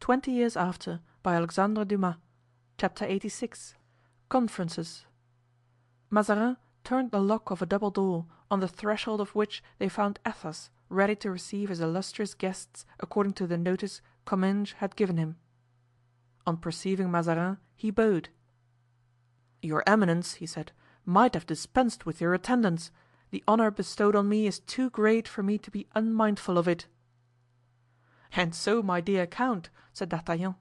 20 years after, by Alexandre Dumas. Chapter 86. Conferences. Mazarin turned the lock of a double door, on the threshold of which they found Athos ready to receive his illustrious guests according to the notice Comminges had given him. On perceiving Mazarin, he bowed. "Your eminence," he said, "might have dispensed with your attendance. The honor bestowed on me is too great for me to be unmindful of it." "And so, my dear count," said D'Artagnan,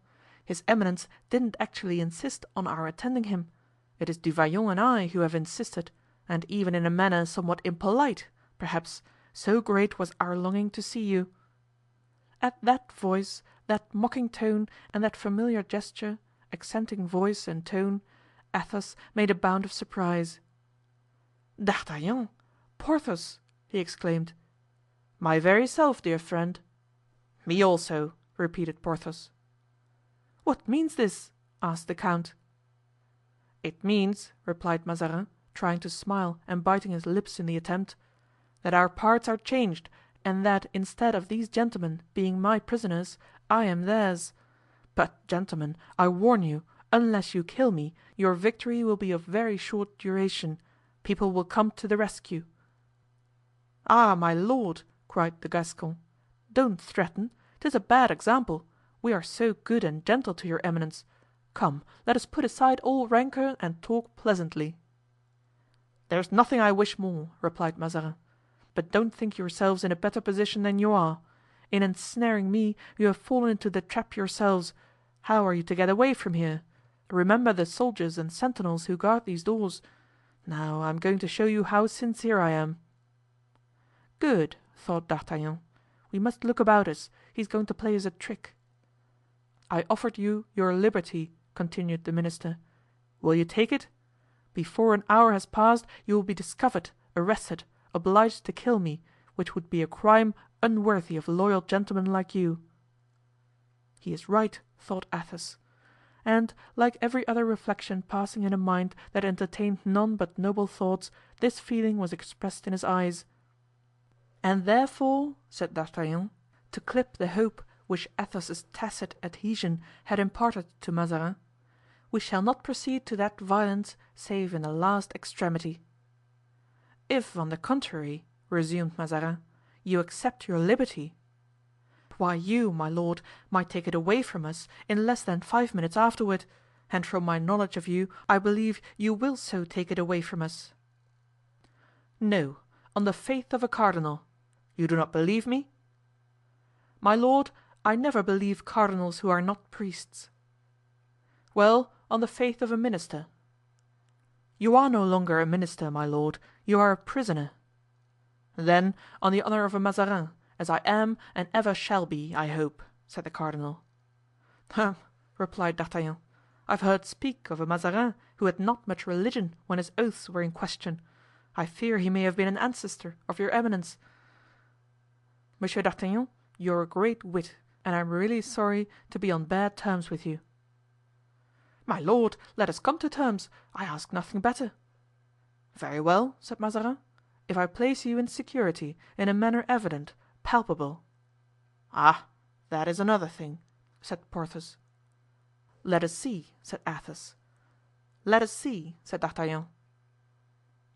"his eminence didn't actually insist on our attending him. It is Du Vallon and I who have insisted, and even in a manner somewhat impolite, perhaps, so great was our longing to see you." At that voice, that mocking tone and that familiar gesture, accenting voice and tone, Athos made a bound of surprise. "D'Artagnan! Porthos!" he exclaimed. "My very self, dear friend." "Me also," repeated Porthos. "What means this?" asked the count. "It means," replied Mazarin, trying to smile and biting his lips in the attempt, "that our parts are changed and that instead of these gentlemen being my prisoners, I am theirs. But, gentlemen, I warn you, unless you kill me, your victory will be of very short duration. People will come to the rescue." "Ah, my lord!" cried the Gascon, "don't threaten; 'tis a bad example. We are so good and gentle to your eminence. Come, let us put aside all rancor and talk pleasantly." "There is nothing I wish more," replied Mazarin; "but don't think yourselves in a better position than you are. In ensnaring me you have fallen into the trap yourselves. How are you to get away from here? Remember the soldiers and sentinels who guard these doors. Now, I am going to show you how sincere I am." "Good," thought D'Artagnan. "We must look about us; he's going to play us a trick." "I offered you your liberty," continued the minister. "Will you take it? Before an hour has passed you will be discovered, arrested, obliged to kill me, which would be a crime unworthy of loyal gentlemen like you." "He is right," thought Athos. And like every other reflection passing in a mind that entertained none but noble thoughts, this feeling was expressed in his eyes. "And therefore," said D'Artagnan, to clip the hope which Athos's tacit adhesion had imparted to Mazarin, "we shall not proceed to that violence save in the last extremity." "If, on the contrary," resumed Mazarin, "you accept your liberty—" "Why, you, my lord, might take it away from us in less than 5 minutes afterward, and from my knowledge of you I believe you will so take it away from us." "No, on the faith of a cardinal. You do not believe me?" "My lord, I never believe cardinals who are not priests." "Well, on the faith of a minister." "You are no longer a minister, my lord, you are a prisoner." "Then, on the honor of a Mazarin, as I am and ever shall be, I hope," said the cardinal. "Hum!" replied D'Artagnan, "I've heard speak of a Mazarin who had not much religion when his oaths were in question. I fear he may have been an ancestor of your eminence." "Monsieur d'Artagnan, you're a great wit, and I am really sorry to be on bad terms with you." "My lord, let us come to terms; I ask nothing better." "Very well," said Mazarin, "if I place you in security, in a manner evident, palpable." "Ah, that is another thing," said Porthos. "Let us see," said Athos. "Let us see," said D'Artagnan.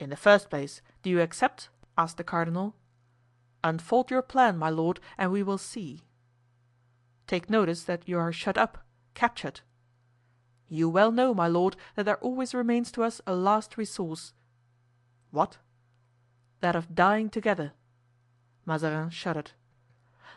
"In the first place, do you accept?" asked the cardinal. "Unfold your plan, my lord, and we will see." "Take notice that you are shut up, captured." "You well know, my lord, that there always remains to us a last resource." "What?" "That of dying together." Mazarin shuddered.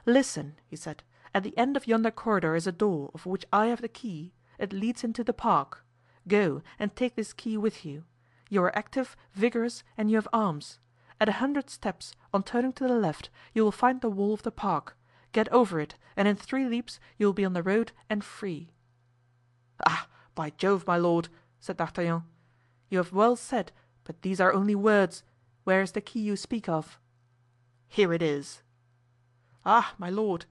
"Listen," he said, "at the end of yonder corridor is a door of which I have the key; it leads into the park. Go and take this key with you. You are active, vigorous, and you have arms. At 100 steps, on turning to the left, you will find the wall of the park. Get over it, and in 3 leaps you will be on the road and free." "Ah, by Jove, my lord," said D'Artagnan, "you have well said, but these are only words. Where is the key you speak of?" "Here it is." "Ah, my lord,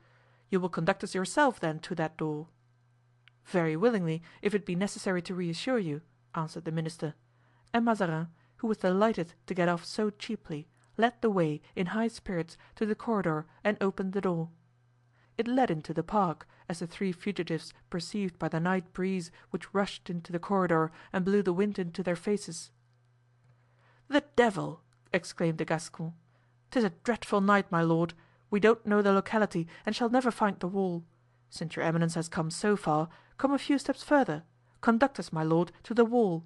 you will conduct us yourself, then, to that door?" "Very willingly, if it be necessary to reassure you," answered the minister; and Mazarin, who was delighted to get off so cheaply, led the way in high spirits to the corridor and opened the door. It led into the park, as the three fugitives perceived by the night breeze which rushed into the corridor and blew the wind into their faces. "The devil!" exclaimed the Gascon. "'Tis a dreadful night, my lord. We don't know the locality and shall never find the wall. Since your eminence has come so far, come a few steps further. Conduct us, my lord, to the wall."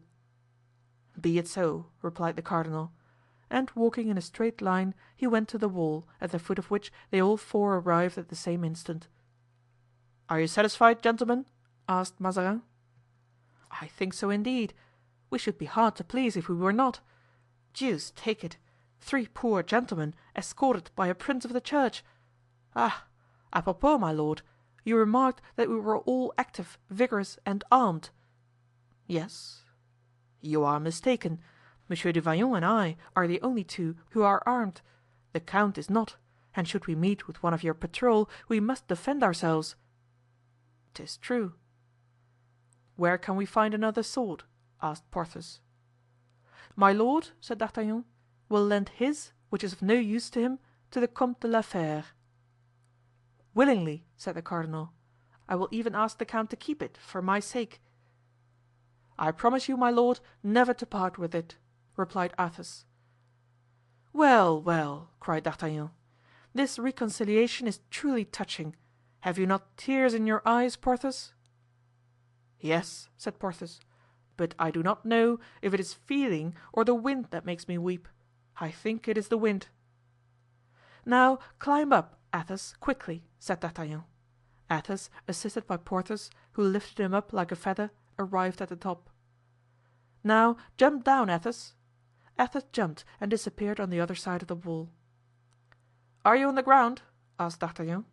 "Be it so," replied the cardinal, and walking in a straight line he went to the wall, at the foot of which they all four arrived at the same instant. "Are you satisfied, gentlemen?" asked Mazarin. "I think so indeed. We should be hard to please if we were not. Deuce take it! 3 poor gentlemen escorted by a prince of the church! Ah! apropos, my lord, you remarked that we were all active, vigorous and armed." "Yes." "You are mistaken. Monsieur du Vallon and I are the only two who are armed. The count is not, and should we meet with one of your patrol we must defend ourselves." "'Tis true." "Where can we find another sword?" asked Porthos. "My lord," said D'Artagnan, "will lend his, which is of no use to him, to the Comte de la Fere." "Willingly," said the cardinal. "I will even ask the count to keep it, for my sake." "I promise you, my lord, never to part with it," replied Athos. "Well, well," cried D'Artagnan, "this reconciliation is truly touching. Have you not tears in your eyes, Porthos?" "Yes," said Porthos, "but I do not know if it is feeling or the wind that makes me weep. I think it is the wind." "Now climb up, Athos, quickly," said D'Artagnan. Athos, assisted by Porthos, who lifted him up like a feather, arrived at the top. "Now jump down, Athos." Athos jumped and disappeared on the other side of the wall. "Are you on the ground?" asked D'Artagnan.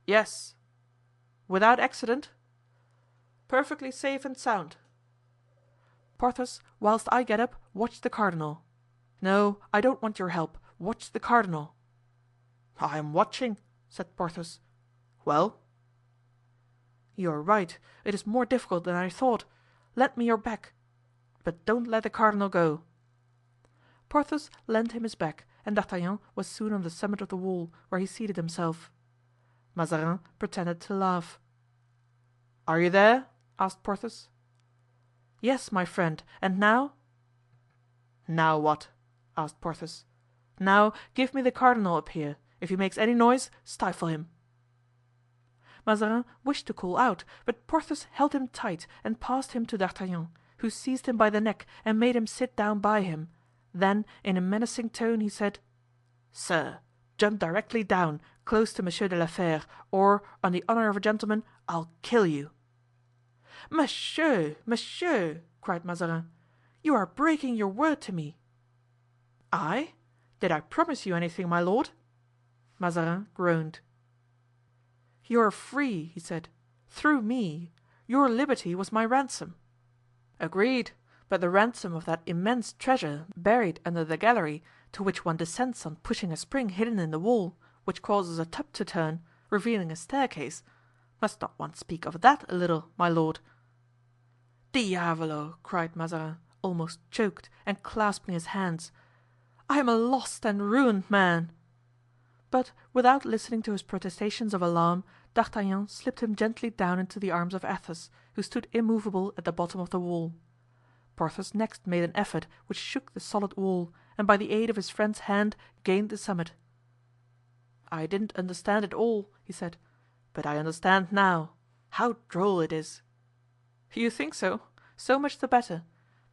"Yes." "Without accident?" "Perfectly safe and sound." "Porthos, whilst I get up, watch the cardinal. No, I don't want your help. Watch the cardinal." "I am watching," said Porthos. "Well?" "You are right; it is more difficult than I thought. Lend me your back. But don't let the cardinal go." Porthos lent him his back, and D'Artagnan was soon on the summit of the wall, where he seated himself. Mazarin pretended to laugh. "Are you there?" asked Porthos. "Yes, my friend, and now?" "Now what?" asked Porthos. "Now give me the cardinal up here. If he makes any noise, stifle him." Mazarin wished to call out, but Porthos held him tight and passed him to D'Artagnan, who seized him by the neck and made him sit down by him. Then, in a menacing tone, he said: "Sir, jump directly down, close to Monsieur de la Fere, or, on the honor of a gentleman, I'll kill you." "Monsieur, monsieur!" cried Mazarin, "you are breaking your word to me." "I? Did I promise you anything, my lord?" Mazarin groaned. "You are free," he said, "through me. Your liberty was my ransom." "Agreed; but the ransom of that immense treasure buried under the gallery, to which one descends on pushing a spring hidden in the wall, which causes a tub to turn, revealing a staircase—must not one speak of that a little, my lord?" "Diavolo!" cried Mazarin, almost choked, and clasping his hands. "I am a lost and ruined man." But without listening to his protestations of alarm, D'Artagnan slipped him gently down into the arms of Athos, who stood immovable at the bottom of the wall. Porthos next made an effort which shook the solid wall, and by the aid of his friend's hand gained the summit. "I didn't understand it all," he said, "but I understand now. How droll it is!" "You think so? So much the better.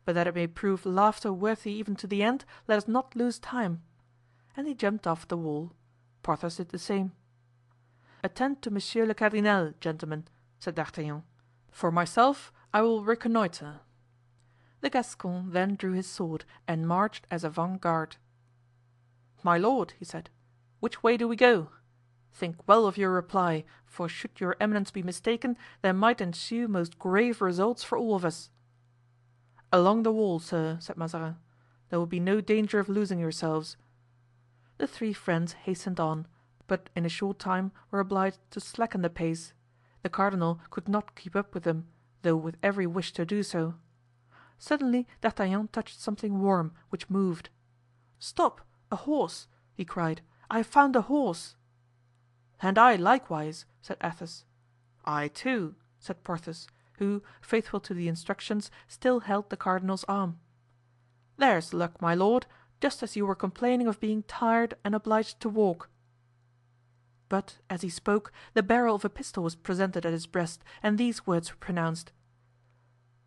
But that it may prove laughter worthy even to the end, let us not lose time." And he jumped off the wall. Porthos did the same. "Attend to Monsieur le Cardinal, gentlemen," said D'Artagnan. "For myself, I will reconnoitre." The Gascon then drew his sword and marched as avant-guard. "My lord," he said, "which way do we go? Think well of your reply, for should your eminence be mistaken, there might ensue most grave results for all of us." "Along the wall, sir," said Mazarin. "There will be no danger of losing yourselves." The three friends hastened on, but in a short time were obliged to slacken the pace. The cardinal could not keep up with them, though with every wish to do so. Suddenly D'Artagnan touched something warm, which moved. "Stop! A horse!" he cried. "I have found a horse." "And I likewise," said Athos. I too," said Porthos, who, faithful to the instructions, still held the cardinal's arm. "There's luck, my lord, just as you were complaining of being tired and obliged to walk." But as he spoke, the barrel of a pistol was presented at his breast, and these words were pronounced: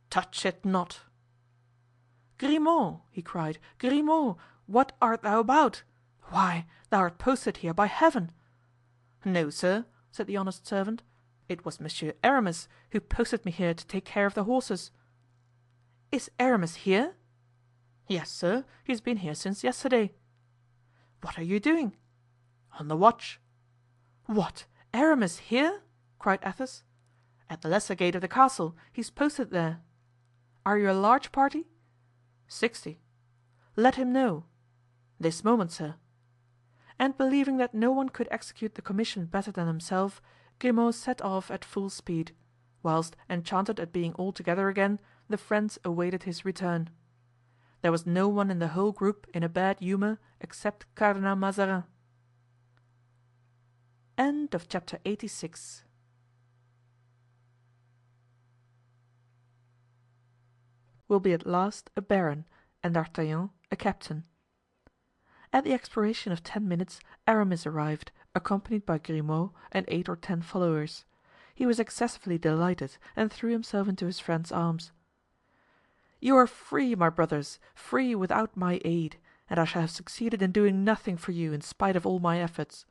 "Touch it not." "Grimaud!" he cried, "Grimaud, what art thou about? Why, thou art posted here by Heaven." "No, sir," said the honest servant, "it was Monsieur Aramis who posted me here to take care of the horses." "Is Aramis here?" "Yes, sir, he has been here since yesterday." "What are you doing?" "On the watch." "What, Aramis here?" cried Athos. "At the lesser gate of the castle; he's posted there." "Are you a large party?" "60." "Let him know." "This moment, sir." And believing that no one could execute the commission better than himself, Grimaud set off at full speed; whilst, enchanted at being all together again, the friends awaited his return. There was no one in the whole group in a bad humor except Cardinal Mazarin. Chapter 86. Will be at last a baron, and D'Artagnan a captain. At the expiration of 10 minutes Aramis arrived, accompanied by Grimaud and 8 or 10 followers. He was excessively delighted and threw himself into his friend's arms. "You are free, my brothers, free without my aid, and I shall have succeeded in doing nothing for you in spite of all my efforts."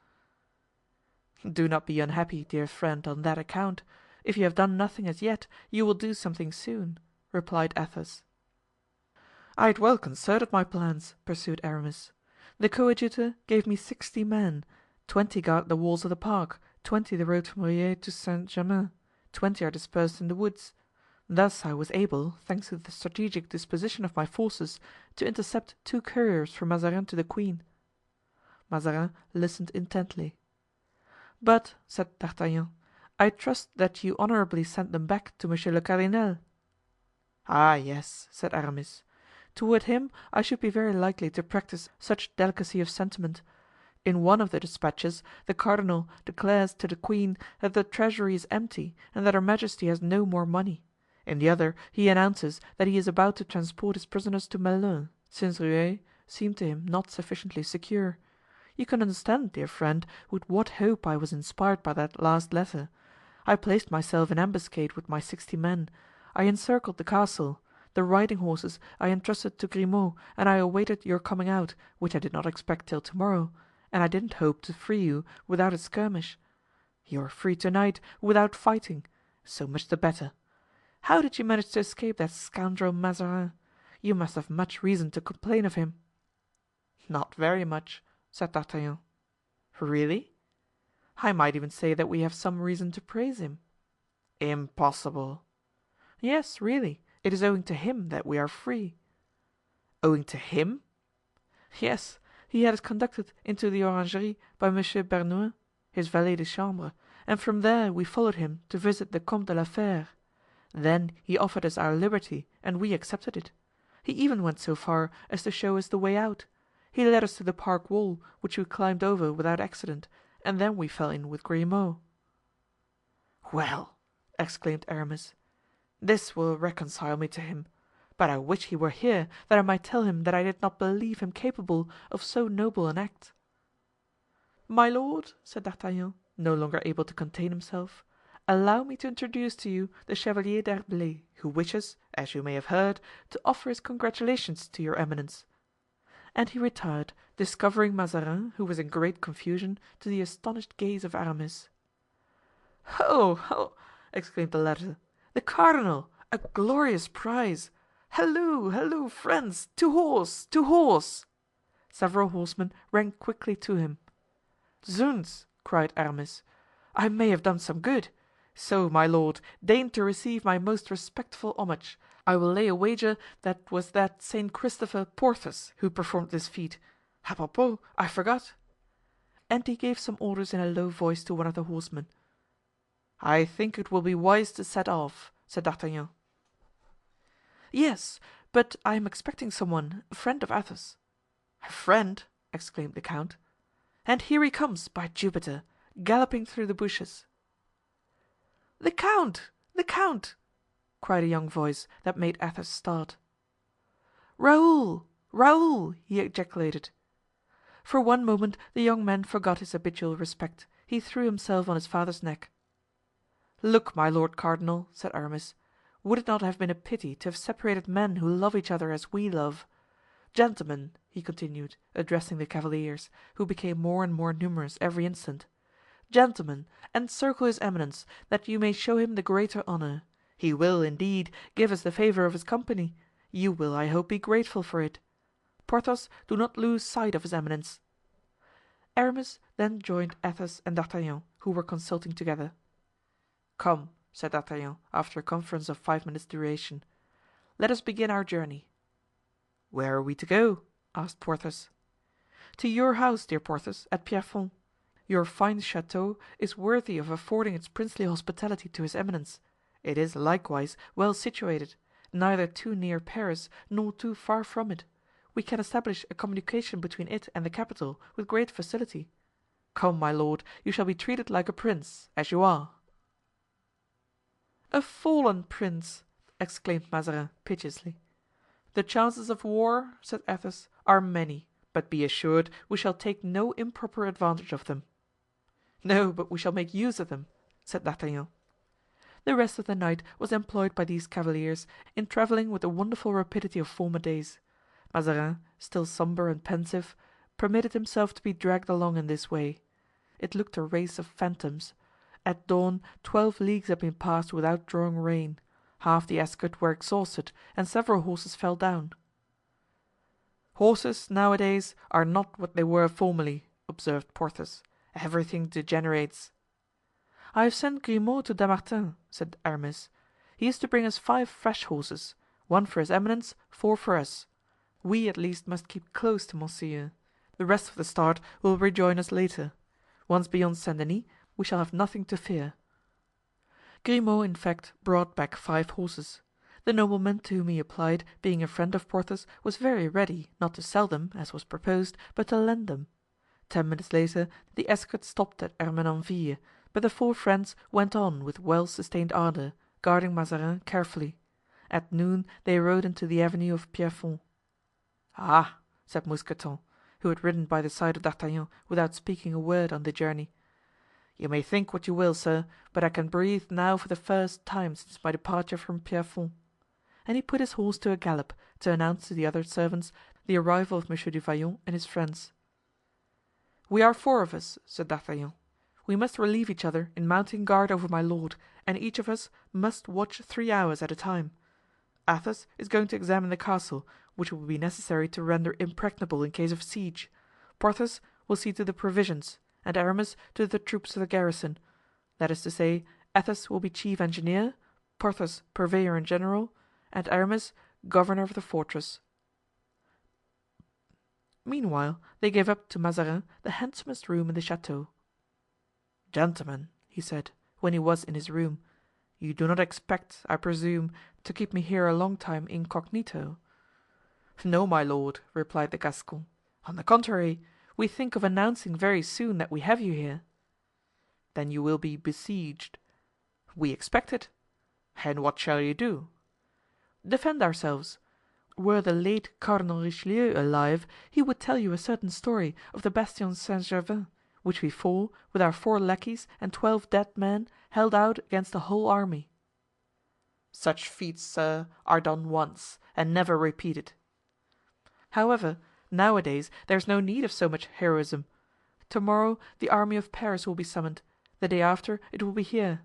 "Do not be unhappy, dear friend, on that account. If you have done nothing as yet, you will do something soon," replied Athos. "I had well concerted my plans," pursued Aramis. "The coadjutor gave me 60 men; 20 guard the walls of the park, 20 the road from Rueil to Saint Germain, 20 are dispersed in the woods. Thus I was able, thanks to the strategic disposition of my forces, to intercept 2 couriers from Mazarin to the queen." Mazarin listened intently. "But," said D'Artagnan, "I trust that you honorably sent them back to Monsieur le Cardinal." "Ah, yes," said Aramis. "Toward him I should be very likely to practice such delicacy of sentiment. In one of the dispatches the cardinal declares to the queen that the treasury is empty and that her majesty has no more money; in the other he announces that he is about to transport his prisoners to Melun, since Rueil seemed to him not sufficiently secure. You can understand, dear friend, with what hope I was inspired by that last letter. I placed myself in ambuscade with my 60 men. I encircled the castle. The riding horses I entrusted to Grimaud, and I awaited your coming out, which I did not expect till tomorrow, and I didn't hope to free you without a skirmish. You are free tonight, without fighting; so much the better. How did you manage to escape that scoundrel Mazarin? You must have much reason to complain of him." "Not very much," said D'Artagnan. "Really?" "I might even say that we have some reason to praise him." "Impossible." "Yes, really, it is owing to him that we are free." "Owing to him?" "Yes, he had us conducted into the orangery by Monsieur Bernouin, his valet de chambre, and from there we followed him to visit the Comte de la Fere. Then he offered us our liberty and we accepted it. He even went so far as to show us the way out. He led us to the park wall, which we climbed over without accident, and then we fell in with Grimaud." "Well," exclaimed Aramis, "this will reconcile me to him; but I wish he were here that I might tell him that I did not believe him capable of so noble an act." "My lord," said D'Artagnan, no longer able to contain himself, "allow me to introduce to you the Chevalier d'Herblay, who wishes, as you may have heard, to offer his congratulations to your eminence." And he retired, discovering Mazarin, who was in great confusion, to the astonished gaze of Aramis. "Ho, ho!" exclaimed the latter, "the cardinal! A glorious prize! Halloo, halloo, friends! To horse! To horse!" Several horsemen ran quickly to him. "Zounds!" cried Aramis, "I may have done some good. So, my lord, deign to receive my most respectful homage. I will lay a wager that was that Saint Christopher Porthos who performed this feat. A propos, I forgot." And he gave some orders in a low voice to one of the horsemen. "I think it will be wise to set off," said D'Artagnan. "Yes, but I am expecting someone, a friend of Athos." "A friend!" exclaimed the count. "And here he comes, by Jupiter! Galloping through the bushes." the count! the count!" cried a young voice that made Athos start. "Raoul! Raoul!" he ejaculated. For one moment the young man forgot his habitual respect; he threw himself on his father's neck. "Look, my lord cardinal," said Aramis, "would it not have been a pity to have separated men who love each other as we love? Gentlemen," he continued, addressing the cavaliers, who became more and more numerous every instant, "gentlemen, encircle his eminence, that you may show him the greater honor. He will, indeed, give us the favor of his company; you will, I hope, be grateful for it. Porthos, do not lose sight of his eminence." Aramis then joined Athos and D'Artagnan, who were consulting together. "Come," said D'Artagnan, after a conference of 5 minutes' duration, "let us begin our journey." "Where are we to go?" asked Porthos. "To your house, dear Porthos, at Pierrefonds. Your fine chateau is worthy of affording its princely hospitality to his eminence. It is, likewise, well situated, neither too near Paris nor too far from it. We can establish a communication between it and the capital with great facility. Come, my lord, you shall be treated like a prince, as you are." "A fallen prince!" exclaimed Mazarin, piteously. "The chances of war," said Athos, "are many, but be assured we shall take no improper advantage of them." "No, but we shall make use of them," said D'Artagnan. The rest of the night was employed by these cavaliers in traveling with the wonderful rapidity of former days. Mazarin, still somber and pensive, permitted himself to be dragged along in this way. It looked a race of phantoms. At dawn 12 leagues had been passed without drawing rein; half the escort were exhausted and several horses fell down. "Horses, nowadays, are not what they were formerly," observed Porthos. "Everything degenerates." "I have sent Grimaud to Dammartin," said Aramis. "He is to bring us 5 fresh horses; 1 for his eminence, 4 for us. We, at least, must keep close to Monseigneur. The rest of the start will rejoin us later. Once beyond Saint Denis, we shall have nothing to fear." Grimaud, in fact, brought back 5 horses. The nobleman to whom he applied, being a friend of Porthos, was very ready, not to sell them, as was proposed, but to lend them. 10 minutes later the escort stopped at Ermenonville, but the 4 friends went on with well-sustained ardor, guarding Mazarin carefully. At noon they rode into the avenue of Pierrefonds. "Ah!" said Mousqueton, who had ridden by the side of D'Artagnan without speaking a word on the journey. "You may think what you will, sir, but I can breathe now for the first time since my departure from Pierrefonds." And he put his horse to a gallop to announce to the other servants the arrival of Monsieur du Vallon and his friends. "We are 4 of us," said D'Artagnan. "We must relieve each other in mounting guard over my lord, and each of us must watch 3 hours at a time. Athos is going to examine the castle, which will be necessary to render impregnable in case of siege. Porthos will see to the provisions, and Aramis to the troops of the garrison. That is to say, Athos will be chief engineer, Porthos purveyor in general, and Aramis governor of the fortress." Meanwhile they gave up to Mazarin the handsomest room in the chateau. "Gentlemen," he said, when he was in his room, "you do not expect, I presume, to keep me here a long time incognito?" "No, my lord," replied the Gascon. "On the contrary, we think of announcing very soon that we have you here." "Then you will be besieged." "We expect it." "And what shall you do?" "Defend ourselves. Were the late Cardinal Richelieu alive, he would tell you a certain story of the Bastion Saint-Gervais, which we 4, with our 4 lackeys and 12 dead men, held out against a whole army." "Such feats, sir, are done once and never repeated." "However, nowadays there is no need of so much heroism. Tomorrow the army of Paris will be summoned; the day after it will be here.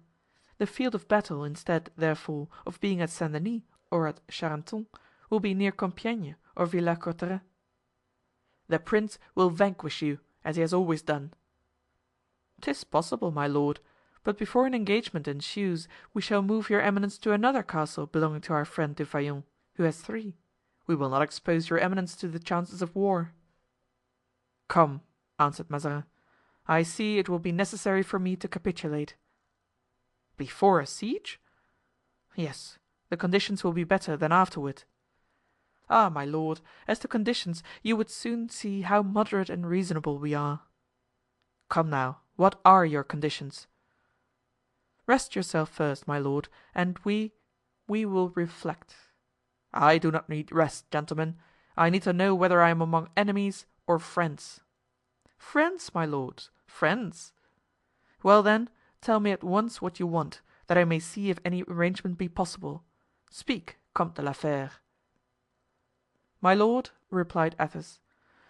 The field of battle, instead, therefore, of being at Saint Denis or at Charenton, will be near Compiegne or Villars-Cotterets. The prince will vanquish you, as he has always done." "'Tis possible, my lord, but before an engagement ensues we shall move your eminence to another castle belonging to our friend Du Vallon, who has 3. We will not expose your eminence to the chances of war." "Come," answered Mazarin, "I see it will be necessary for me to capitulate." "Before a siege?" "Yes, the conditions will be better than afterward." "Ah, my lord, as to conditions, you would soon see how moderate and reasonable we are." "Come now, what are your conditions?" Rest yourself first, my lord, and we will reflect. I do not need rest, gentlemen. I need to know whether I am among enemies or friends." "Friends, my lord, friends." "Well, then, tell me at once what you want, that I may see if any arrangement be possible. Speak, Comte de la Fere." "My lord," replied Athos,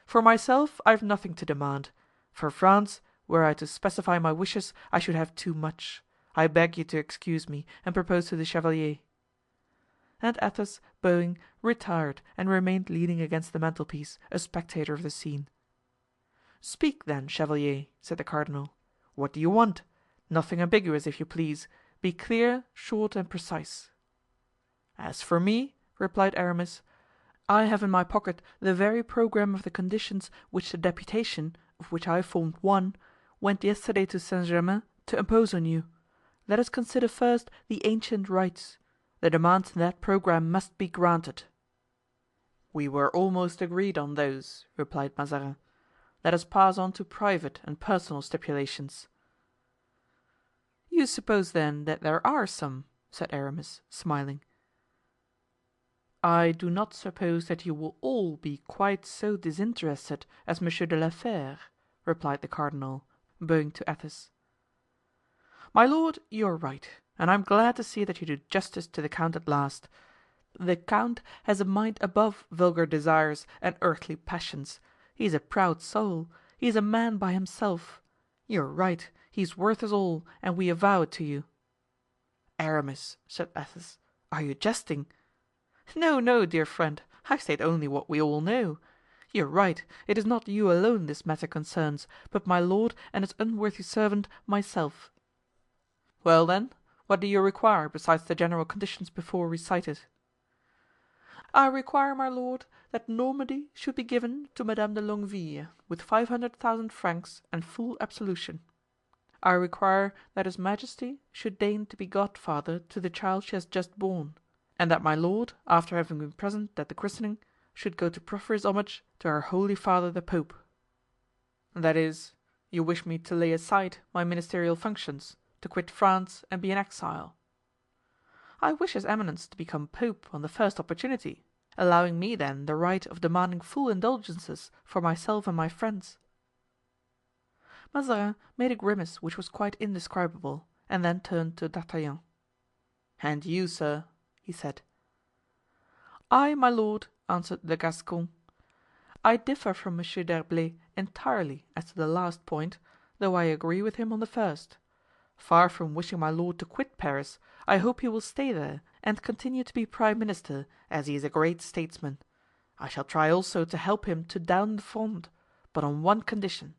"for myself I have nothing to demand. For France, were I to specify my wishes, I should have too much. I beg you to excuse me and propose to the chevalier." And Athos, bowing, retired and remained leaning against the mantelpiece, a spectator of the scene. "Speak, then, chevalier," said the cardinal. "What do you want? Nothing ambiguous, if you please. Be clear, short and precise." "As for me," replied Aramis, "I have in my pocket the very programme of the conditions which the deputation, of which I formed one, went yesterday to Saint Germain to impose on you. Let us consider first the ancient rights. The demands in that programme must be granted." "We were almost agreed on those," replied Mazarin. "Let us pass on to private and personal stipulations." "You suppose, then, that there are some?" said Aramis, smiling. "I do not suppose that you will all be quite so disinterested as Monsieur de la Fere," replied the cardinal, bowing to Athos. "My lord, you are right, and I am glad to see that you do justice to the count at last. The count has a mind above vulgar desires and earthly passions. He is a proud soul; he is a man by himself. You are right, he is worth us all, and we avow it to you." "Aramis," said Athos, "are you jesting?" "No, no, dear friend, I state only what we all know. You are right, it is not you alone this matter concerns, but my lord and his unworthy servant, myself." "Well, then, what do you require besides the general conditions before recited?" "I require, my lord, that Normandy should be given to Madame de Longueville, with 500,000 francs and full absolution. I require that his majesty should deign to be godfather to the child she has just born, and that my lord, after having been present at the christening, should go to proffer his homage to our Holy Father the Pope." "That is, you wish me to lay aside my ministerial functions, to quit France and be an exile?" "I wish his eminence to become pope on the first opportunity, allowing me then the right of demanding full indulgences for myself and my friends." Mazarin made a grimace which was quite indescribable, and then turned to D'Artagnan. "And you, sir?" he said. "I, my lord," answered the Gascon, "I differ from Monsieur d'Herblay entirely as to the last point, though I agree with him on the first. Far from wishing my lord to quit Paris, I hope he will stay there and continue to be prime minister, as he is a great statesman. I shall try also to help him to down the Fronde, but on one condition: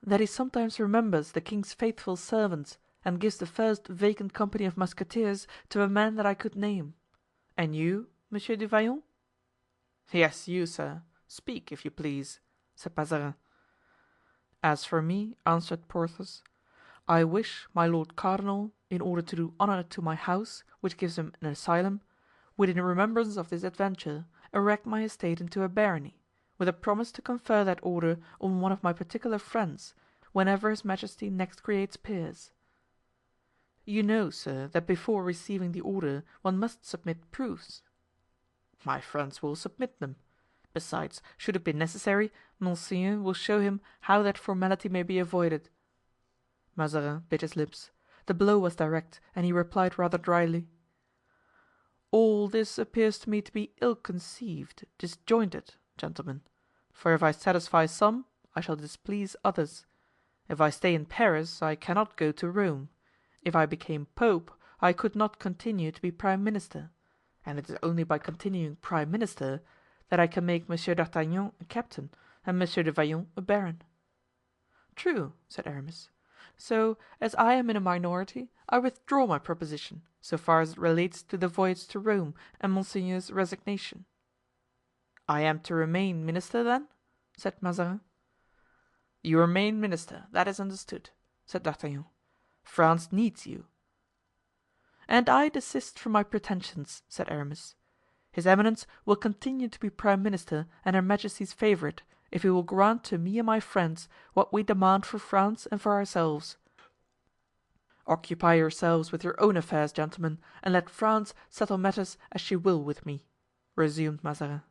that he sometimes remembers the king's faithful servants and gives the first vacant company of musketeers to a man that I could name. And you, Monsieur du Vallon?" "Yes, you, sir. Speak, if you please," said Mazarin. "As for me," answered Porthos, "I wish my lord cardinal, in order to do honor to my house, which gives him an asylum, would in remembrance of this adventure erect my estate into a barony, with a promise to confer that order on one of my particular friends, whenever his majesty next creates peers. You know, sir, that before receiving the order one must submit proofs." "My friends will submit them. Besides, should it be necessary, Monseigneur will show him how that formality may be avoided." Mazarin bit his lips. The blow was direct and he replied rather dryly: "All this appears to me to be ill-conceived, disjointed, gentlemen; for if I satisfy some, I shall displease others. If I stay in Paris, I cannot go to Rome. If I became pope, I could not continue to be prime minister; and it is only by continuing prime minister that I can make Monsieur d'Artagnan a captain and Monsieur de Vallon a baron." "True," said Aramis. "So, as I am in a minority, I withdraw my proposition, so far as it relates to the voyage to Rome and Monseigneur's resignation." "I am to remain minister, then?" said Mazarin. "You remain minister, that is understood," said D'Artagnan. "France needs you." "And I desist from my pretensions," said Aramis. "His eminence will continue to be prime minister and her majesty's favorite, if he will grant to me and my friends what we demand for France and for ourselves." Occupy yourselves with your own affairs, gentlemen, and let France settle matters as she will with me," resumed Mazarin.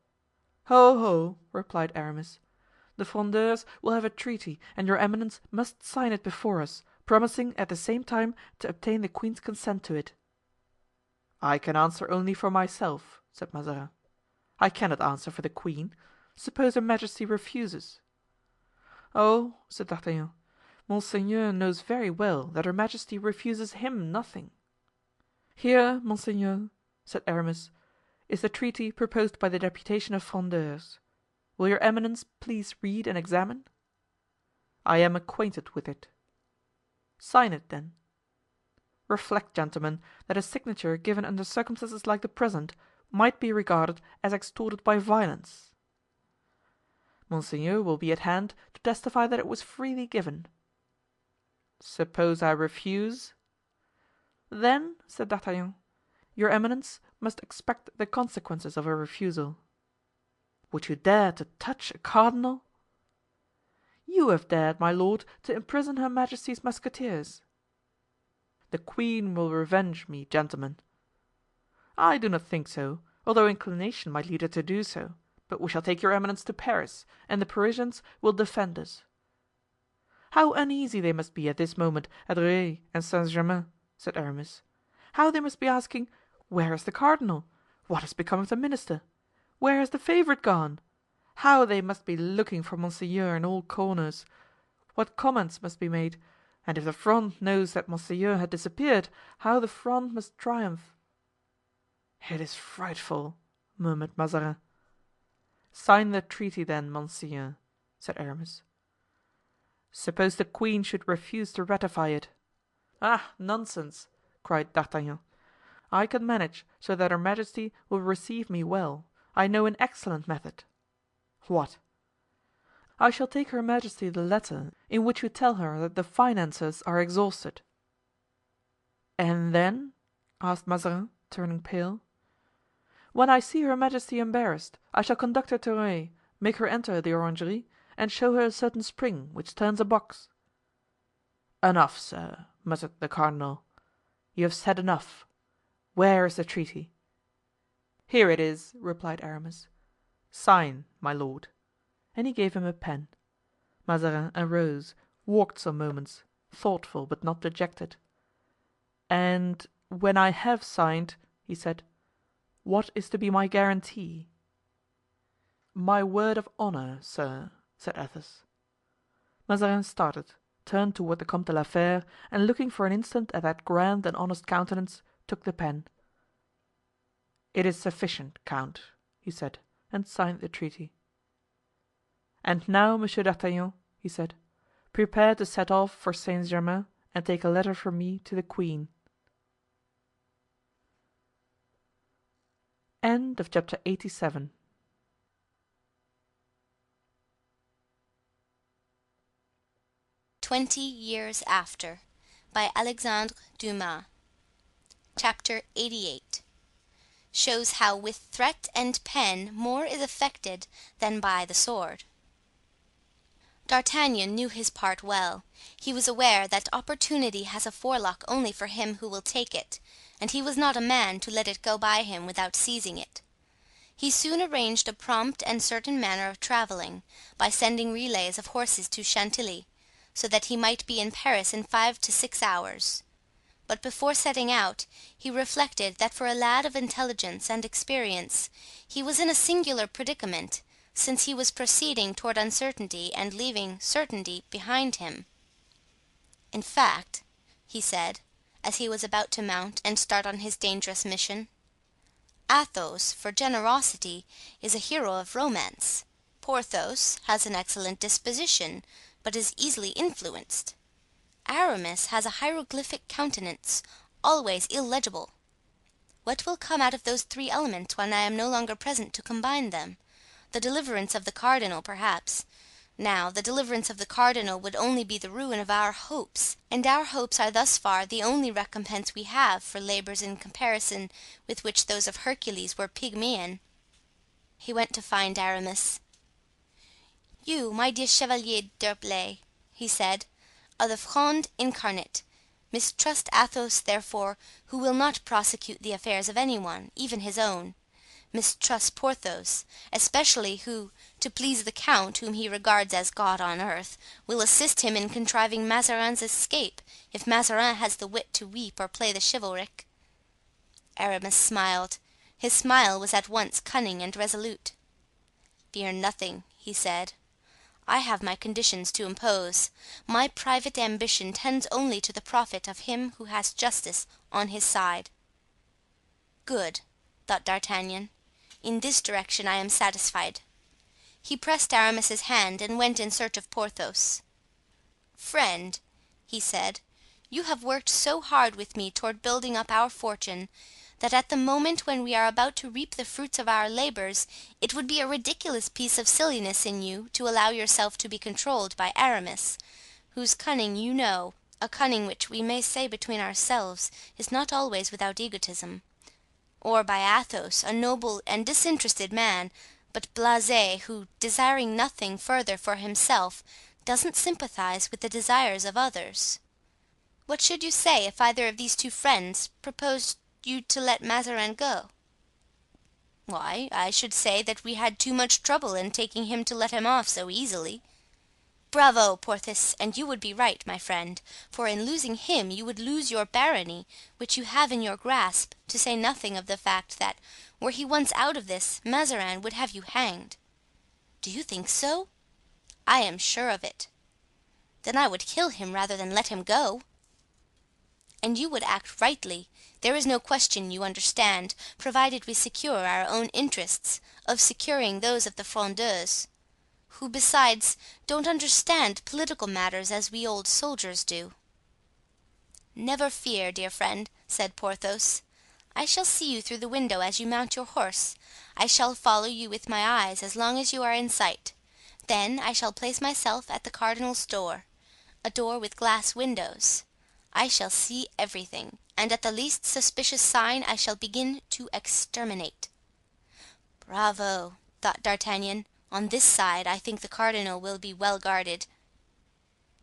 "Ho, ho!" replied Aramis. "The Frondeurs will have a treaty and your eminence must sign it before us, promising at the same time to obtain the queen's consent to it." "I can answer only for myself," said Mazarin. "I cannot answer for the queen. Suppose her majesty refuses?" "Oh," said D'Artagnan, "Monseigneur knows very well that her majesty refuses him nothing." "Here, monseigneur," said Aramis, "is the treaty proposed by the deputation of Frondeurs. Will your eminence please read and examine?" "I am acquainted with it." "Sign it, then." "Reflect, gentlemen, that a signature given under circumstances like the present might be regarded as extorted by violence." "Monseigneur will be at hand to testify that it was freely given." "Suppose I refuse?" "Then," said D'Artagnan, "your eminence must expect the consequences of a refusal." "Would you dare to touch a cardinal?" "You have dared, my lord, to imprison her majesty's musketeers." "The queen will revenge me, gentlemen." "I do not think so, although inclination might lead her to do so; but we shall take your eminence to Paris, and the Parisians will defend us." "How uneasy they must be at this moment at Rueil and Saint Germain," said Aramis. "How they must be asking, 'Where is the cardinal? What has become of the minister? Where has the favorite gone?' How they must be looking for monseigneur in all corners! What comments must be made! And if the Fronde knows that monseigneur had disappeared, how the Fronde must triumph!" "It is frightful," murmured Mazarin. "Sign the treaty, then, monseigneur," said Aramis. "Suppose the queen should refuse to ratify it?" "Ah, nonsense!" cried D'Artagnan. "I can manage so that her majesty will receive me well. I know an excellent method." "What?" "I shall take her majesty the letter in which you tell her that the finances are exhausted." "And then?" asked Mazarin, turning pale. "When I see her majesty embarrassed, I shall conduct her to Rueil, make her enter the orangery, and show her a certain spring which turns a box." "Enough, sir," muttered the cardinal. "You have said enough. Where is the treaty?" "Here it is," replied Aramis. "Sign, my lord." And he gave him a pen. Mazarin arose, walked some moments, thoughtful but not dejected. "And when I have signed," he said, "what is to be my guarantee?" "My word of honor, sir," said Athos. Mazarin started, turned toward the Comte de la Fere, and looking for an instant at that grand and honest countenance, took the pen. "It is sufficient, count," he said, and signed the treaty. "And now, Monsieur d'Artagnan," he said, "prepare to set off for Saint Germain and take a letter from me to the queen." Chapter 87. 20 Years After, by Alexandre Dumas. Chapter 88. Shows how with threat and pen more is effected than by the sword. D'Artagnan knew his part well. He was aware that opportunity has a forelock only for him who will take it, and he was not a man to let it go by him without seizing it. He soon arranged a prompt and certain manner of traveling, by sending relays of horses to Chantilly, so that he might be in Paris in 5 to 6 hours. But before setting out he reflected that for a lad of intelligence and experience he was in a singular predicament, since he was proceeding toward uncertainty and leaving certainty behind him. "In fact," he said, as he was about to mount and start on his dangerous mission, "Athos, for generosity, is a hero of romance. Porthos has an excellent disposition, but is easily influenced. Aramis has a hieroglyphic countenance, always illegible. What will come out of those three elements when I am no longer present to combine them? The deliverance of the cardinal, perhaps. Now, the deliverance of the cardinal would only be the ruin of our hopes, and our hopes are thus far the only recompense we have for labors in comparison with which those of Hercules were pygmean." He went to find Aramis. "You, my dear Chevalier d'Herblay," he said, "are the Fronde incarnate. Mistrust Athos, therefore, who will not prosecute the affairs of any one, even his own. Mistrust Porthos, especially, who, to please the count, whom he regards as God on earth, will assist him in contriving Mazarin's escape, if Mazarin has the wit to weep or play the chivalric." Aramis smiled. His smile was at once cunning and resolute. "Fear nothing," he said. "I have my conditions to impose. My private ambition tends only to the profit of him who has justice on his side." "Good," thought D'Artagnan. "In this direction I am satisfied." He pressed Aramis's hand and went in search of Porthos. "Friend," he said, "you have worked so hard with me toward building up our fortune, that at the moment when we are about to reap the fruits of our labors it would be a ridiculous piece of silliness in you to allow yourself to be controlled by Aramis, whose cunning you know, a cunning which, we may say between ourselves, is not always without egotism; or by Athos, a noble and disinterested man, but blasé, who, desiring nothing further for himself, doesn't sympathize with the desires of others. What should you say if either of these two friends proposed you to let Mazarin go?" "Why, I should say that we had too much trouble in taking him to let him off so easily." "Bravo, Porthos! And you would be right, my friend, for in losing him you would lose your barony, which you have in your grasp, to say nothing of the fact that, were he once out of this, Mazarin would have you hanged." "Do you think so?" "I am sure of it." "Then I would kill him rather than let him go." "And you would act rightly. There is no question, you understand, provided we secure our own interests, of securing those of the Frondeurs, who, besides, don't understand political matters as we old soldiers do." "Never fear, dear friend," said Porthos. "I shall see you through the window as you mount your horse. I shall follow you with my eyes as long as you are in sight. Then I shall place myself at the cardinal's door, a door with glass windows. I shall see everything, and at the least suspicious sign I shall begin to exterminate." "Bravo!" thought D'Artagnan. "On this side I think the cardinal will be well guarded."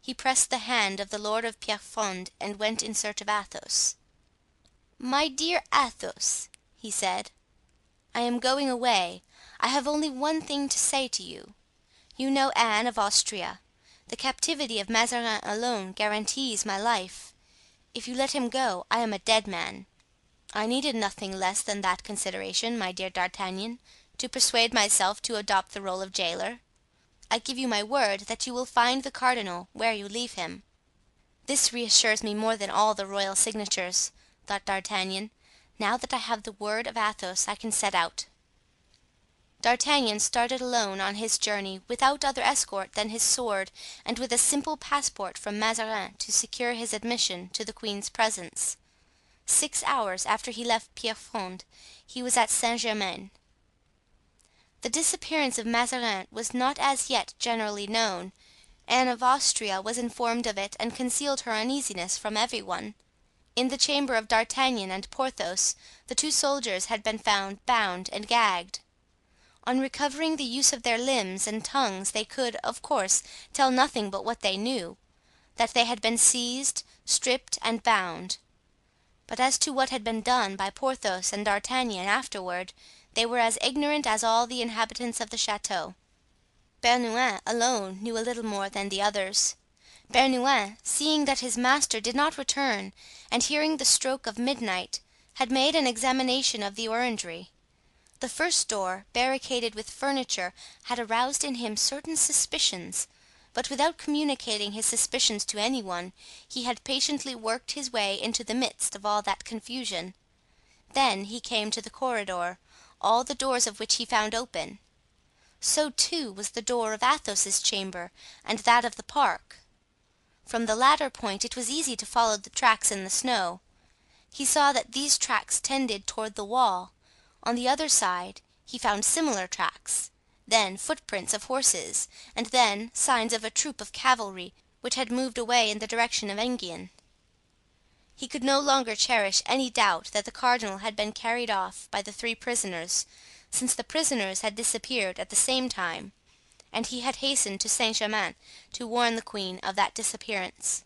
He pressed the hand of the Lord of Pierrefonds and went in search of Athos. "My dear Athos," he said, "I am going away. I have only one thing to say to you. You know Anne of Austria. The captivity of Mazarin alone guarantees my life. If you let him go I am a dead man. I needed nothing less than that consideration, my dear D'Artagnan, to persuade myself to adopt the role of jailer. I give you my word that you will find the cardinal where you leave him." "This reassures me more than all the royal signatures," thought D'Artagnan. "Now that I have the word of Athos I can set out." D'Artagnan started alone on his journey without other escort than his sword and with a simple passport from Mazarin to secure his admission to the queen's presence. 6 hours after he left Pierrefonds he was at Saint-Germain. The disappearance of Mazarin was not as yet generally known. Anne of Austria was informed of it and concealed her uneasiness from everyone. In the chamber of D'Artagnan and Porthos the two soldiers had been found bound and gagged. On recovering the use of their limbs and tongues they could, of course, tell nothing but what they knew, that they had been seized, stripped and bound. But as to what had been done by Porthos and D'Artagnan afterward, they were as ignorant as all the inhabitants of the chateau. Bernouin alone knew a little more than the others. Bernouin, seeing that his master did not return and hearing the stroke of midnight, had made an examination of the orangery. The first door, barricaded with furniture, had aroused in him certain suspicions, but without communicating his suspicions to any one, he had patiently worked his way into the midst of all that confusion. Then he came to the corridor, all the doors of which he found open. So, too, was the door of Athos's chamber and that of the park. From the latter point it was easy to follow the tracks in the snow. He saw that these tracks tended toward the wall. On the other side he found similar tracks, then footprints of horses, and then signs of a troop of cavalry which had moved away in the direction of Enghien. He could no longer cherish any doubt that the cardinal had been carried off by the three prisoners, since the prisoners had disappeared at the same time, and he had hastened to Saint-Germain to warn the queen of that disappearance.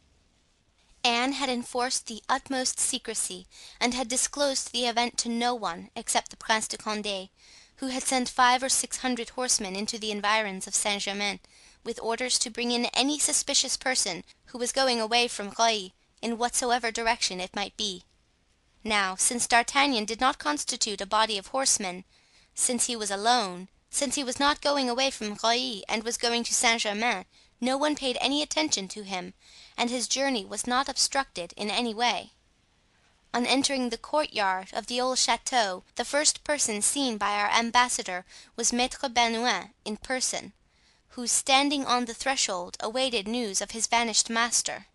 Anne had enforced the utmost secrecy, and had disclosed the event to no one except the Prince de Condé, who had sent 500 or 600 horsemen into the environs of Saint Germain, with orders to bring in any suspicious person who was going away from Rueil, in whatsoever direction it might be. Now, since D'Artagnan did not constitute a body of horsemen, since he was alone, since he was not going away from Rueil and was going to Saint Germain, no one paid any attention to him, and his journey was not obstructed in any way. On entering the courtyard of the old chateau, the first person seen by our ambassador was Maître Bernouin in person, who, standing on the threshold, awaited news of his vanished master.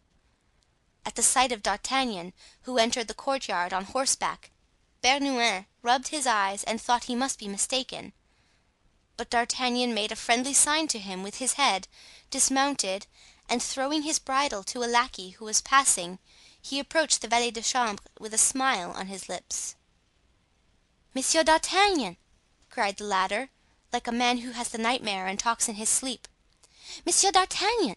At the sight of D'Artagnan, who entered the courtyard on horseback, Bernouin rubbed his eyes and thought he must be mistaken. But D'Artagnan made a friendly sign to him with his head, dismounted, and throwing his bridle to a lackey who was passing, he approached the valet de chambre with a smile on his lips. "Monsieur d'Artagnan!" cried the latter, like a man who has the nightmare and talks in his sleep. "Monsieur d'Artagnan!"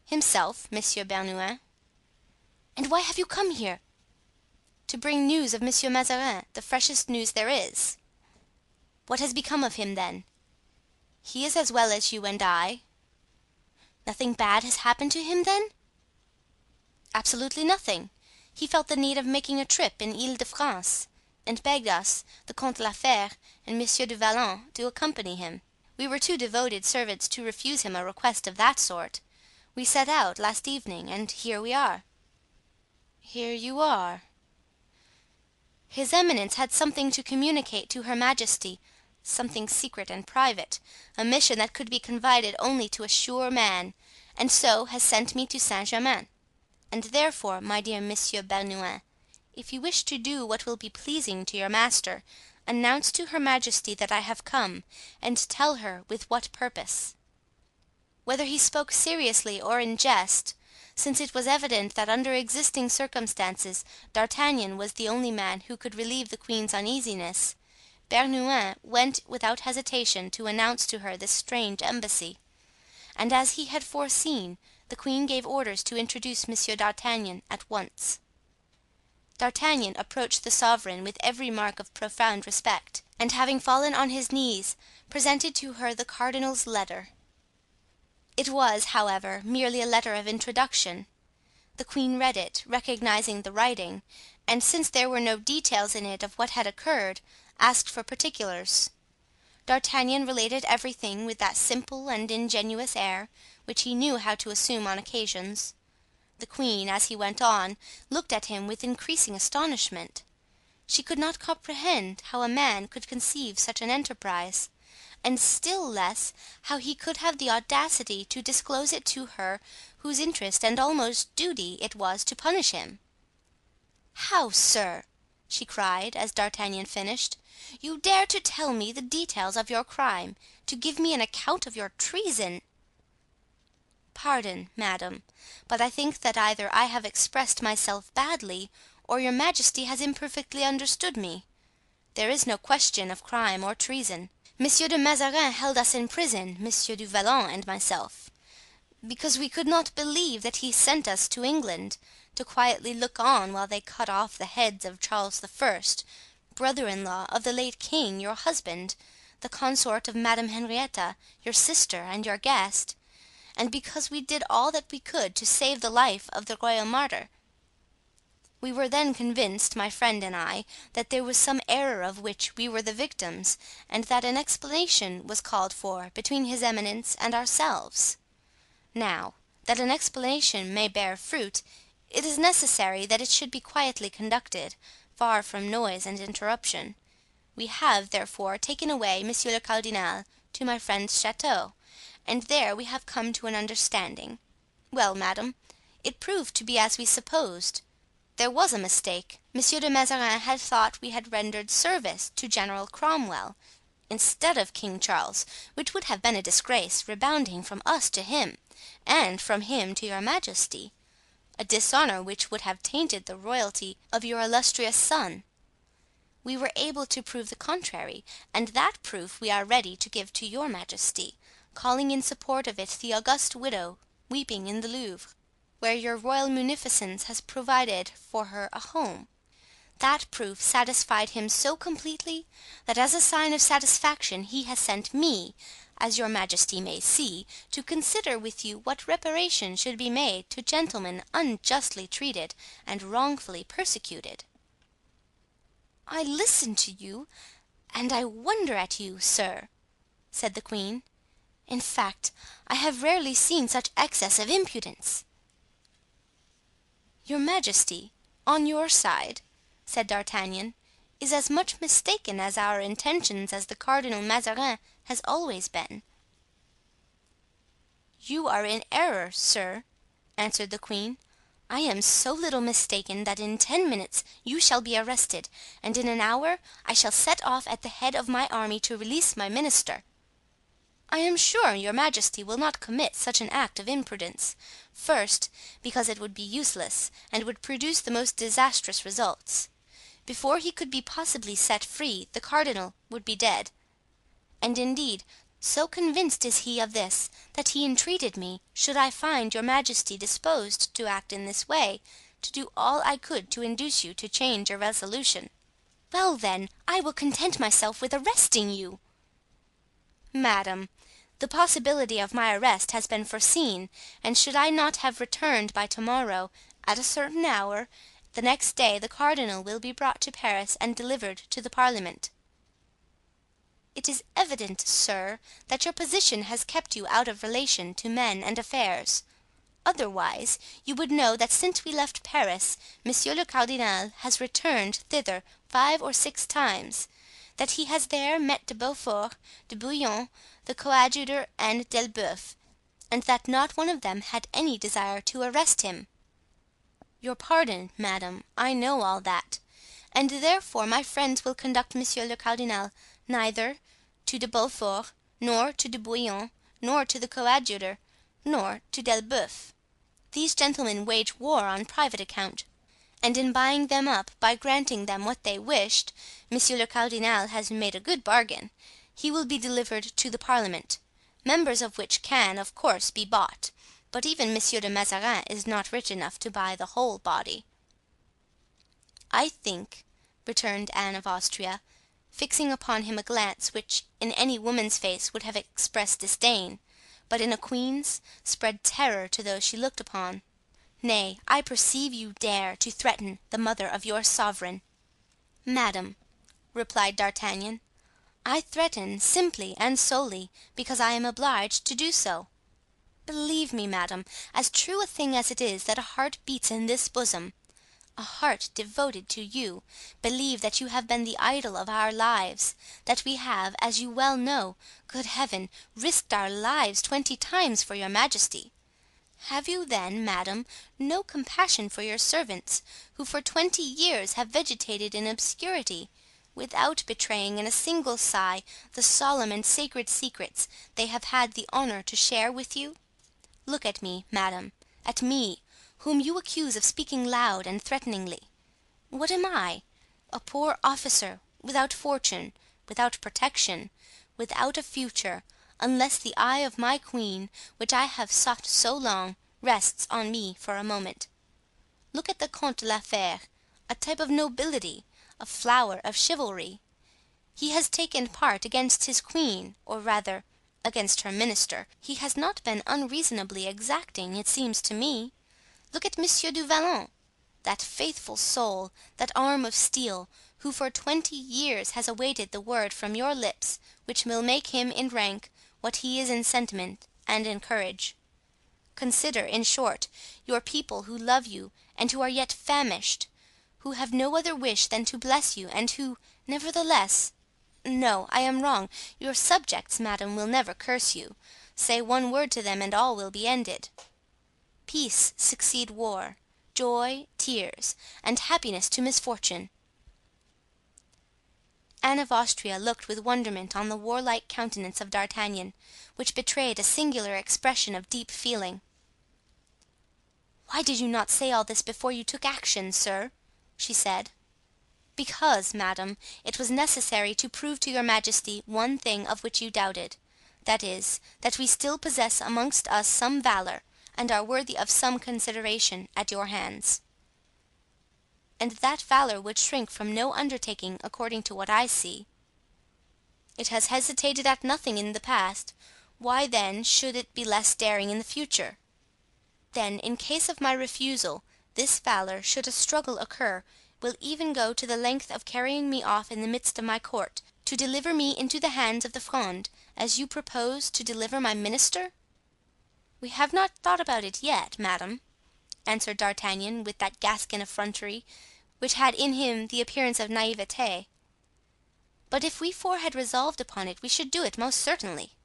"Himself, Monsieur Bernouin." "And why have you come here?" "To bring news of Monsieur Mazarin, the freshest news there is." "What has become of him, then?" "He is as well as you and I." "Nothing bad has happened to him, then?" "Absolutely nothing. He felt the need of making a trip in Ile de France, and begged us, the Comte de la Fere and Monsieur du Vallon, to accompany him. We were too devoted servants to refuse him a request of that sort. We set out last evening and here we are." "Here you are." "His eminence had something to communicate to her majesty, something secret and private, a mission that could be confided only to a sure man, and so has sent me to Saint Germain. And therefore, my dear Monsieur Bernouin, if you wish to do what will be pleasing to your master, announce to her majesty that I have come, and tell her with what purpose." Whether he spoke seriously or in jest, since it was evident that under existing circumstances D'Artagnan was the only man who could relieve the queen's uneasiness, Bernouin went without hesitation to announce to her this strange embassy. And as he had foreseen, the queen gave orders to introduce Monsieur d'Artagnan at once. D'Artagnan approached the sovereign with every mark of profound respect, and having fallen on his knees, presented to her the cardinal's letter. It was, however, merely a letter of introduction. The queen read it, recognizing the writing, and since there were no details in it of what had occurred, asked for particulars. D'Artagnan related everything with that simple and ingenuous air which he knew how to assume on occasions. The queen, as he went on, looked at him with increasing astonishment. She could not comprehend how a man could conceive such an enterprise, and still less how he could have the audacity to disclose it to her whose interest and almost duty it was to punish him. "How, sir!" she cried, as D'Artagnan finished, "you dare to tell me the details of your crime, to give me an account of your treason?" "Pardon, madame, but I think that either I have expressed myself badly or your majesty has imperfectly understood me. There is no question of crime or treason. Monsieur de Mazarin held us in prison, Monsieur du Vallon and myself, because we could not believe that he sent us to England to quietly look on while they cut off the heads of Charles I, brother-in-law of the late king, your husband, the consort of Madame Henrietta, your sister and your guest, and because we did all that we could to save the life of the royal martyr. We were then convinced, my friend and I, that there was some error of which we were the victims, and that an explanation was called for between his eminence and ourselves. Now, that an explanation may bear fruit, it is necessary that it should be quietly conducted, far from noise and interruption. We have, therefore, taken away Monsieur le Cardinal to my friend's chateau, and there we have come to an understanding. Well, madame, it proved to be as we supposed. There was a mistake. Monsieur de Mazarin had thought we had rendered service to General Cromwell instead of King Charles, which would have been a disgrace rebounding from us to him, and from him to your majesty, a dishonor which would have tainted the royalty of your illustrious son. We were able to prove the contrary, and that proof we are ready to give to your majesty, calling in support of it the august widow weeping in the Louvre. where your royal munificence has provided for her a home. That proof satisfied him so completely that as a sign of satisfaction he has sent me, as your majesty may see, to consider with you what reparation should be made to gentlemen unjustly treated and wrongfully persecuted." "I listen to you, and I wonder at you, sir," said the queen. "In fact, I have rarely seen such excess of impudence." "Your majesty, on your side," said D'Artagnan, "is as much mistaken as our intentions as the Cardinal Mazarin has always been." "You are in error, sir," answered the queen. "I am so little mistaken that in 10 minutes you shall be arrested, and in an hour I shall set off at the head of my army to release my minister. I am sure your majesty will not commit such an act of imprudence. First, because it would be useless and would produce the most disastrous results. Before he could be possibly set free the cardinal would be dead. And indeed, so convinced is he of this that he entreated me, should I find your majesty disposed to act in this way, to do all I could to induce you to change your resolution." "Well, then, I will content myself with arresting you." "Madame, the possibility of my arrest has been foreseen, and should I not have returned by tomorrow, at a certain hour, the next day the cardinal will be brought to Paris and delivered to the parliament." "It is evident, sir, that your position has kept you out of relation to men and affairs. Otherwise, you would know that since we left Paris, monsieur le cardinal has returned thither 5 or 6 times, that he has there met de Beaufort, de Bouillon, the coadjutor and d'Elbeuf, and that not one of them had any desire to arrest him." "Your pardon, madame, I know all that, and therefore my friends will conduct monsieur le cardinal neither to de Beaufort, nor to de Bouillon, nor to the coadjutor, nor to d'Elbeuf. These gentlemen wage war on private account, and in buying them up by granting them what they wished, monsieur le cardinal has made a good bargain. He will be delivered to the parliament, members of which can, of course, be bought, but even Monsieur de Mazarin is not rich enough to buy the whole body." "I think," returned Anne of Austria, fixing upon him a glance which in any woman's face would have expressed disdain, but in a queen's spread terror to those she looked upon. "Nay, I perceive you dare to threaten the mother of your sovereign." "Madame," replied D'Artagnan, "I threaten simply and solely because I am obliged to do so. Believe me, madame, as true a thing as it is that a heart beats in this bosom, a heart devoted to you, believe that you have been the idol of our lives, that we have, as you well know, good Heaven, risked our lives 20 times for your majesty. Have you then, madame, no compassion for your servants, who for 20 years have vegetated in obscurity, without betraying in a single sigh the solemn and sacred secrets they have had the honor to share with you? Look at me, madame, at me, whom you accuse of speaking loud and threateningly. What am I? A poor officer, without fortune, without protection, without a future, unless the eye of my queen, which I have sought so long, rests on me for a moment. Look at the Comte de la Fere, a type of nobility, a flower of chivalry. He has taken part against his queen, or rather, against her minister. He has not been unreasonably exacting, it seems to me. Look at Monsieur du Vallon, that faithful soul, that arm of steel, who for 20 years has awaited the word from your lips which will make him in rank what he is in sentiment and in courage. Consider, in short, your people who love you and who are yet famished, who have no other wish than to bless you and who, nevertheless—no, I am wrong, your subjects, madame, will never curse you. Say one word to them and all will be ended. Peace succeed war, joy, tears, and happiness to misfortune." Anne of Austria looked with wonderment on the warlike countenance of D'Artagnan, which betrayed a singular expression of deep feeling. "Why did you not say all this before you took action, sir?" she said. "Because, madame, it was necessary to prove to your majesty one thing of which you doubted, that is, that we still possess amongst us some valor, and are worthy of some consideration at your hands. And that valor would shrink from no undertaking according to what I see. It has hesitated at nothing in the past, why then should it be less daring in the future? Then, in case of my refusal, this valor, should a struggle occur, will even go to the length of carrying me off in the midst of my court, to deliver me into the hands of the Fronde, as you propose to deliver my minister?" "We have not thought about it yet, madame," answered D'Artagnan, with that Gascon effrontery which had in him the appearance of naivete. "But if we four had resolved upon it, we should do it most certainly."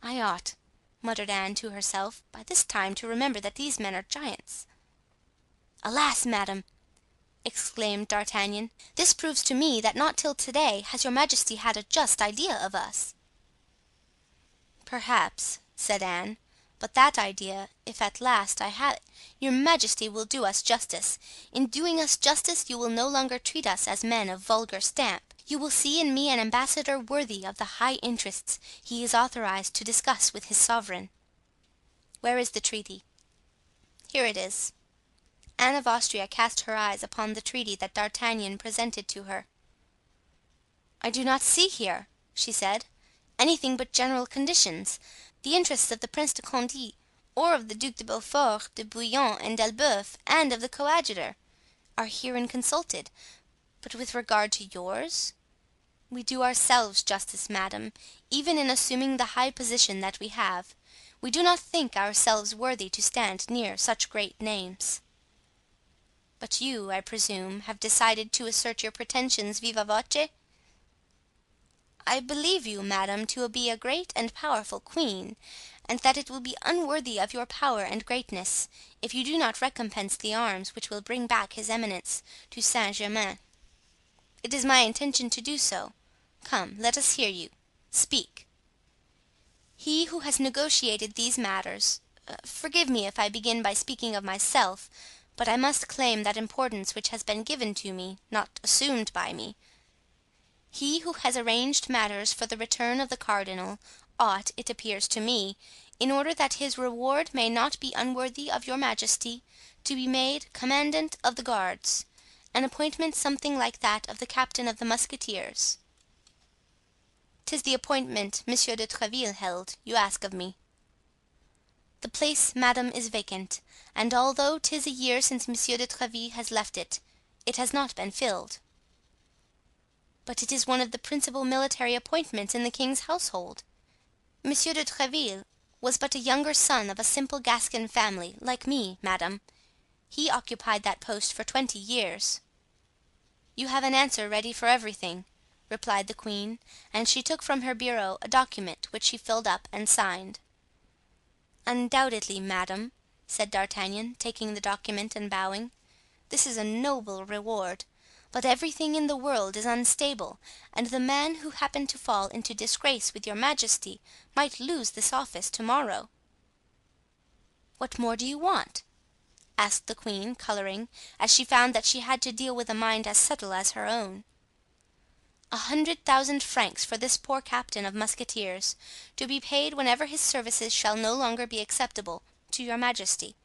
"I ought," muttered Anne to herself, "by this time to remember that these men are giants." "Alas, madame!" exclaimed D'Artagnan, "this proves to me that not till to-day has your majesty had a just idea of us." "Perhaps," said Anne, "but that idea, if at last I have it, your majesty will do us justice. In doing us justice you will no longer treat us as men of vulgar stamp. You will see in me an ambassador worthy of the high interests he is authorized to discuss with his sovereign. Where is the treaty?" "Here it is." Anne of Austria cast her eyes upon the treaty that D'Artagnan presented to her. "I do not see here," she said, "anything but general conditions. The interests of the Prince de Condé, or of the Duc de Beaufort, de Bouillon and d'Elbeuf, and of the coadjutor, are herein consulted; but with regard to yours, we do ourselves justice, madame, even in assuming the high position that we have. We do not think ourselves worthy to stand near such great names." "But you, I presume, have decided to assert your pretensions viva voce?" "I believe you, madame, to be a great and powerful queen, and that it will be unworthy of your power and greatness if you do not recompense the arms which will bring back his eminence to Saint Germain. It is my intention to do so. Come, let us hear you. Speak." "He who has negotiated these matters—forgive me if I begin by speaking of myself, but I must claim that importance which has been given to me, not assumed by me. He who has arranged matters for the return of the cardinal ought, it appears to me, in order that his reward may not be unworthy of your majesty, to be made commandant of the guards, an appointment something like that of the captain of the musketeers." "'Tis the appointment Monsieur de Tréville held, you ask of me." "The place, madame, is vacant, and although 'tis a year since Monsieur de Tréville has left it, it has not been filled." "But it is one of the principal military appointments in the king's household. Monsieur de Tréville was but a younger son of a simple Gascon family, like me, madame. He occupied that post for 20 years." "You have an answer ready for everything," replied the queen, and she took from her bureau a document which she filled up and signed. "Undoubtedly, madame," said D'Artagnan, taking the document and bowing, "this is a noble reward; but everything in the world is unstable, and the man who happened to fall into disgrace with your majesty might lose this office to morrow." "What more do you want?" asked the queen, coloring, as she found that she had to deal with a mind as subtle as her own. 100,000 francs for this poor captain of musketeers, to be paid whenever his services shall no longer be acceptable to your majesty."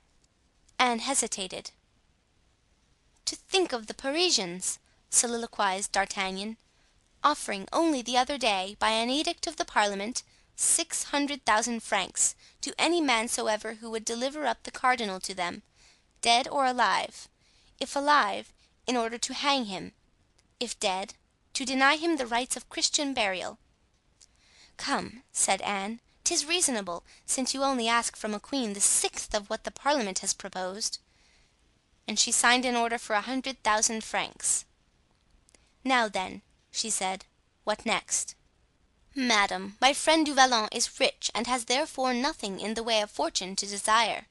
Anne hesitated. "To think of the Parisians," soliloquized D'Artagnan, "offering only the other day, by an edict of the parliament, 600,000 francs to any man soever who would deliver up the cardinal to them, dead or alive; if alive, in order to hang him; if dead, to deny him the rites of Christian burial." "Come," said Anne, "'tis reasonable, since you only ask from a queen the sixth of what the parliament has proposed." And she signed an order for 100,000 francs. "Now then," she said, "what next?" "Madame, my friend du Vallon is rich and has therefore nothing in the way of fortune to desire.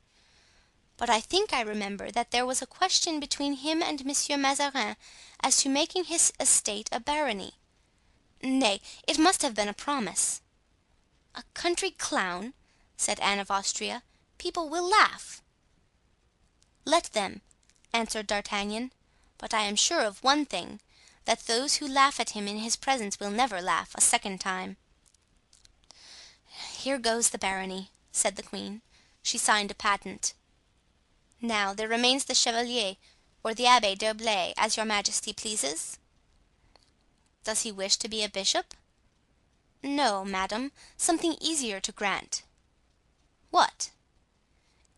But I think I remember that there was a question between him and Monsieur Mazarin as to making his estate a barony. Nay, it must have been a promise." "A country clown!" said Anne of Austria. "People will laugh." "Let them," answered D'Artagnan; "but I am sure of one thing, that those who laugh at him in his presence will never laugh a second time." "Here goes the barony," said the queen. She signed a patent. "Now there remains the Chevalier, or the Abbé d'Herblay, as your majesty pleases." "Does he wish to be a bishop?" "No, madame, something easier to grant." "What?"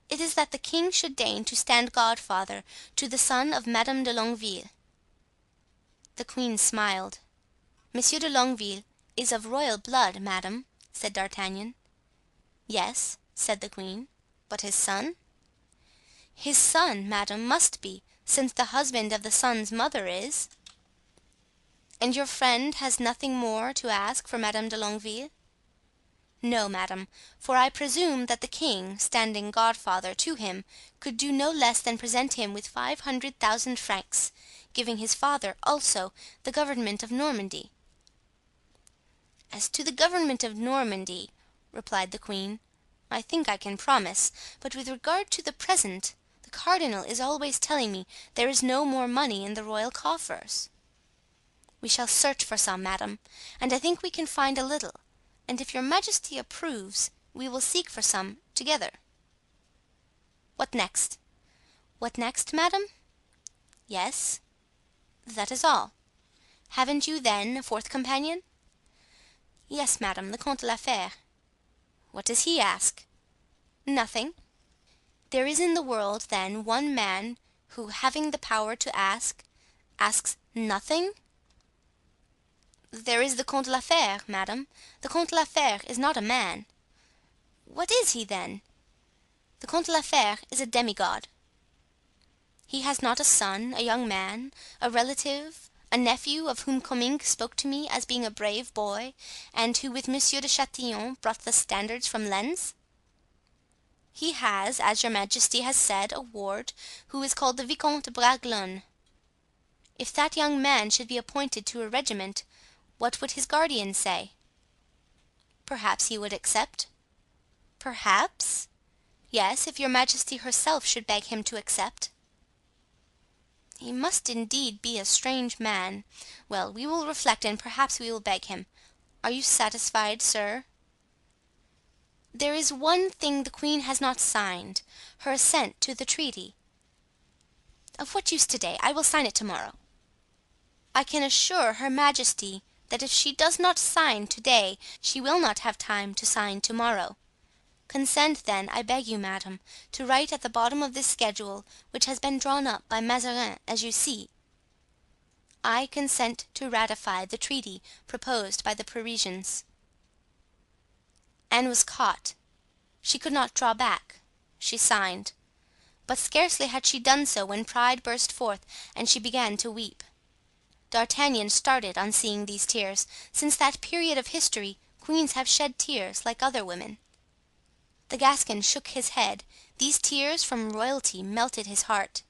"It is that the king should deign to stand godfather to the son of Madame de Longueville." The queen smiled. "Monsieur de Longueville is of royal blood, madame," said D'Artagnan. "Yes," said the queen, "but his son?" "His son, madame, must be, since the husband of the son's mother is." "And your friend has nothing more to ask for Madame de Longueville?" "No, madame, for I presume that the king, standing godfather to him, could do no less than present him with 500,000 francs, giving his father, also, the government of Normandy." "As to the government of Normandy," replied the queen, "I think I can promise; but with regard to the present, the cardinal is always telling me there is no more money in the royal coffers." "We shall search for some, madame, and I think we can find a little; and if your majesty approves, we will seek for some together." "What next?" "What next, madame?" "Yes." "That is all." "Haven't you, then, a fourth companion?" "Yes, madame, the Comte de la Fere." "What does he ask?" "Nothing." "There is in the world, then, one man who, having the power to ask, asks nothing?" "There is the Comte de la Fere, madame. The Comte de la Fere is not a man." "What is he, then?" "The Comte de la Fere is a demigod." "He has not a son, a young man, a relative, a nephew of whom Comminges spoke to me as being a brave boy, and who with Monsieur de Chatillon brought the standards from Lens?" "He has, as your majesty has said, a ward, who is called the Vicomte Bragelonne." "If that young man should be appointed to a regiment, what would his guardian say?" "Perhaps he would accept." "Perhaps?" "Yes, if your majesty herself should beg him to accept." "He must indeed be a strange man. Well, we will reflect and perhaps we will beg him. Are you satisfied, sir?" "There is one thing the queen has not signed, her assent to the treaty." "Of what use today? I will sign it to morrow." "I can assure her majesty that if she does not sign to day she will not have time to sign to morrow. Consent, then, I beg you, madame, to write at the bottom of this schedule, which has been drawn up by Mazarin, as you see, 'I consent to ratify the treaty proposed by the Parisians.'" Anne was caught. She could not draw back. She signed. But scarcely had she done so when pride burst forth and she began to weep. D'Artagnan started on seeing these tears. Since that period of history queens have shed tears like other women. The Gascon shook his head. These tears from royalty melted his heart.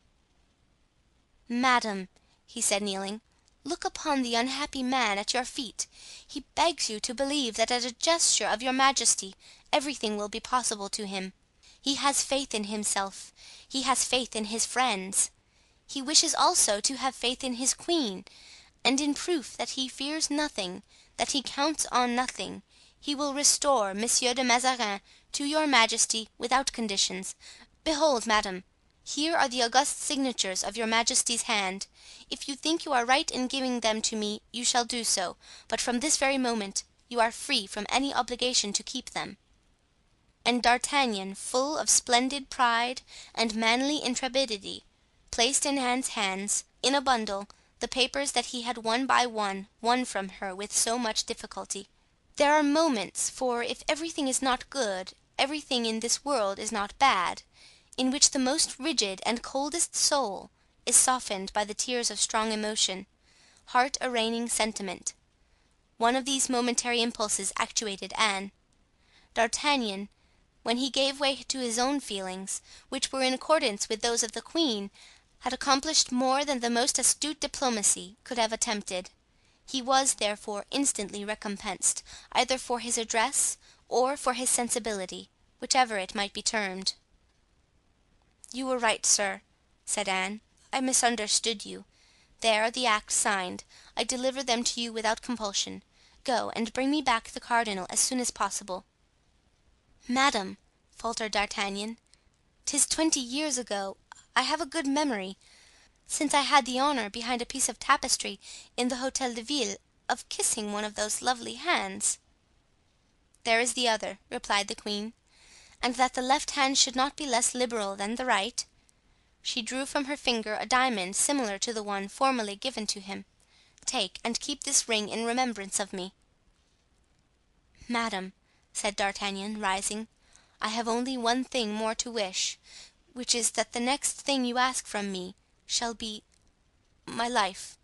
"Madame," he said, kneeling, "look upon the unhappy man at your feet. He begs you to believe that at a gesture of your majesty everything will be possible to him. He has faith in himself, he has faith in his friends. He wishes also to have faith in his queen, and in proof that he fears nothing, that he counts on nothing, he will restore Monsieur de Mazarin to your majesty without conditions. Behold, madame, here are the august signatures of your majesty's hand. If you think you are right in giving them to me you shall do so, but from this very moment you are free from any obligation to keep them." And D'Artagnan, full of splendid pride and manly intrepidity, placed in Anne's hands, in a bundle, the papers that he had one by one won from her with so much difficulty. There are moments, for if everything is not good, everything in this world is not bad, in which the most rigid and coldest soul is softened by the tears of strong emotion, heart arraigning sentiment. One of these momentary impulses actuated Anne. D'Artagnan, when he gave way to his own feelings, which were in accordance with those of the queen, had accomplished more than the most astute diplomacy could have attempted. He was, therefore, instantly recompensed, either for his address or for his sensibility, whichever it might be termed. "You were right, sir," said Anne. "I misunderstood you. There are the acts signed. I deliver them to you without compulsion. Go and bring me back the cardinal as soon as possible." "Madame," faltered D'Artagnan. "'Tis 20 years ago. I have a good memory, since I had the honor, behind a piece of tapestry in the Hotel de Ville, of kissing one of those lovely hands." "There is the other," replied the queen; "and that the left hand should not be less liberal than the right." She drew from her finger a diamond similar to the one formerly given to him. "Take and keep this ring in remembrance of me." "Madame," said D'Artagnan, rising, "I have only one thing more to wish, which is that the next thing you ask from me shall be—my life."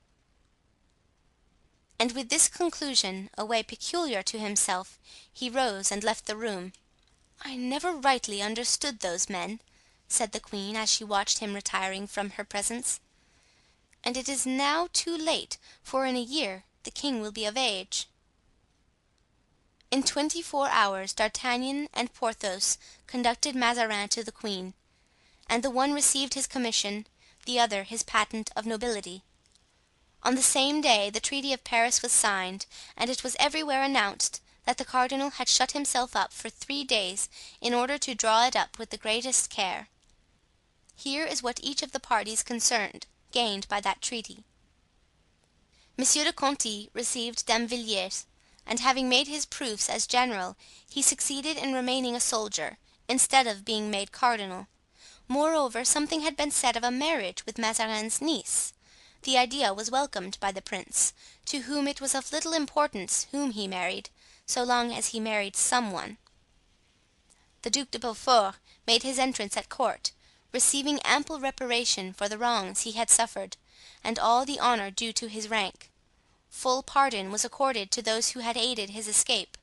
And with this conclusion, a way peculiar to himself, he rose and left the room. "I never rightly understood those men," said the queen, as she watched him retiring from her presence; "and it is now too late, for in a year the king will be of age." In 24 hours D'Artagnan and Porthos conducted Mazarin to the queen, and the one received his commission, the other his patent of nobility. On the same day the Treaty of Paris was signed, and it was everywhere announced that the cardinal had shut himself up for 3 days in order to draw it up with the greatest care. Here is what each of the parties concerned gained by that treaty. Monsieur de Conti received Damvillers, and having made his proofs as general, he succeeded in remaining a soldier, instead of being made cardinal. Moreover, something had been said of a marriage with Mazarin's niece. The idea was welcomed by the prince, to whom it was of little importance whom he married, so long as he married some one. The Duc de Beaufort made his entrance at court, receiving ample reparation for the wrongs he had suffered, and all the honor due to his rank. Full pardon was accorded to those who had aided his escape.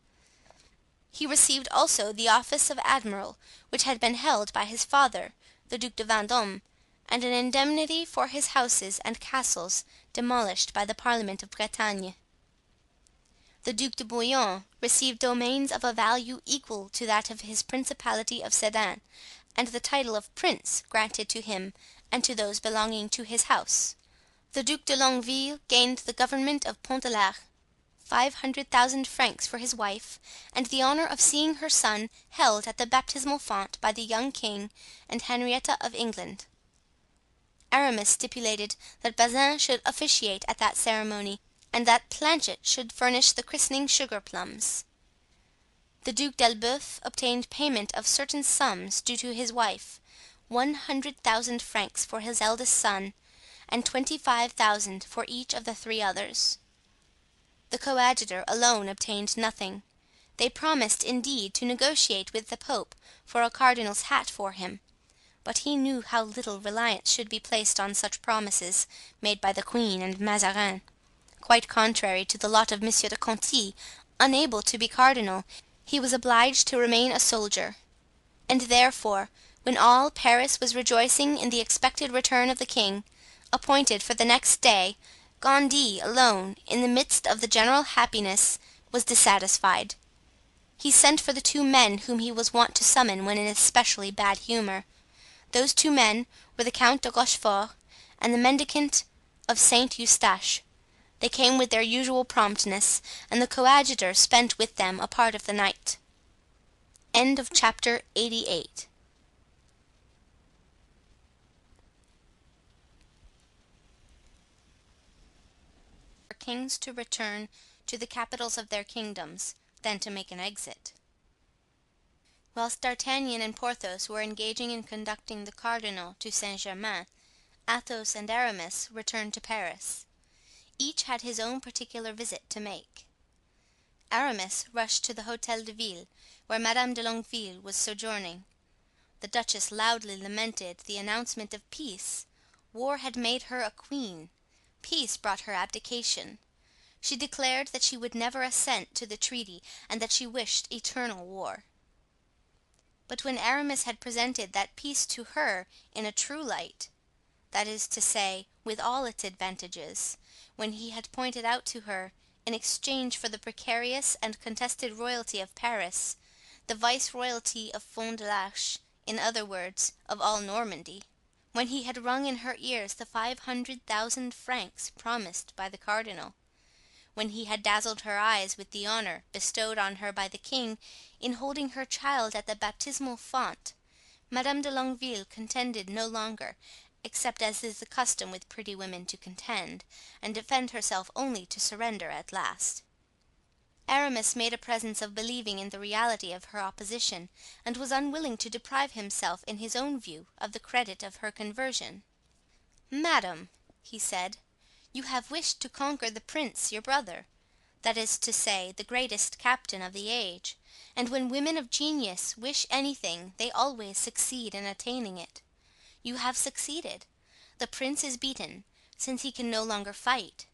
He received also the office of admiral, which had been held by his father, the Duc de Vendome, and an indemnity for his houses and castles demolished by the Parliament of Bretagne. The Duc de Bouillon received domains of a value equal to that of his Principality of Sedan, and the title of prince granted to him and to those belonging to his house. The Duc de Longueville gained the government of Ponthillac, 500,000 francs for his wife, and the honor of seeing her son held at the baptismal font by the young king and Henrietta of England. Aramis stipulated that Bazin should officiate at that ceremony and that Planchet should furnish the christening sugar plums. The Duc d'Elbeuf obtained payment of certain sums due to his wife, 100,000 francs for his eldest son, and 25,000 for each of the 3 others. The coadjutor alone obtained nothing. They promised, indeed, to negotiate with the Pope for a cardinal's hat for him, but he knew how little reliance should be placed on such promises made by the queen and Mazarin. Quite contrary to the lot of Monsieur de Conti, unable to be cardinal, he was obliged to remain a soldier. And therefore, when all Paris was rejoicing in the expected return of the king, appointed for the next day, Gondy alone, in the midst of the general happiness, was dissatisfied. He sent for the 2 men whom he was wont to summon when in especially bad humor. Those 2 men were the Count de Rochefort and the mendicant of Saint Eustache. They came with their usual promptness, and the coadjutor spent with them a part of the night. Chapter 88. For kings to return to the capitals of their kingdoms than to make an exit. Whilst D'Artagnan and Porthos were engaging in conducting the cardinal to Saint-Germain, Athos and Aramis returned to Paris. Each had his own particular visit to make. Aramis rushed to the Hotel de Ville, where Madame de Longueville was sojourning. The duchess loudly lamented the announcement of peace. War had made her a queen. Peace brought her abdication. She declared that she would never assent to the treaty and that she wished eternal war. But when Aramis had presented that peace to her in a true light, that is to say, with all its advantages, when he had pointed out to her, in exchange for the precarious and contested royalty of Paris, the viceroyalty of Fond de l'Arche, in other words, of all Normandy, when he had rung in her ears the 500,000 francs promised by the cardinal, when he had dazzled her eyes with the honor bestowed on her by the king in holding her child at the baptismal font, Madame de Longueville contended no longer, except as is the custom with pretty women to contend, and defend herself only to surrender at last. Aramis made a presence of believing in the reality of her opposition, and was unwilling to deprive himself in his own view of the credit of her conversion. "Madame," he said, "you have wished to conquer the prince, your brother, that is to say, the greatest captain of the age, and when women of genius wish anything they always succeed in attaining it. You have succeeded. The prince is beaten, since he can no longer fight.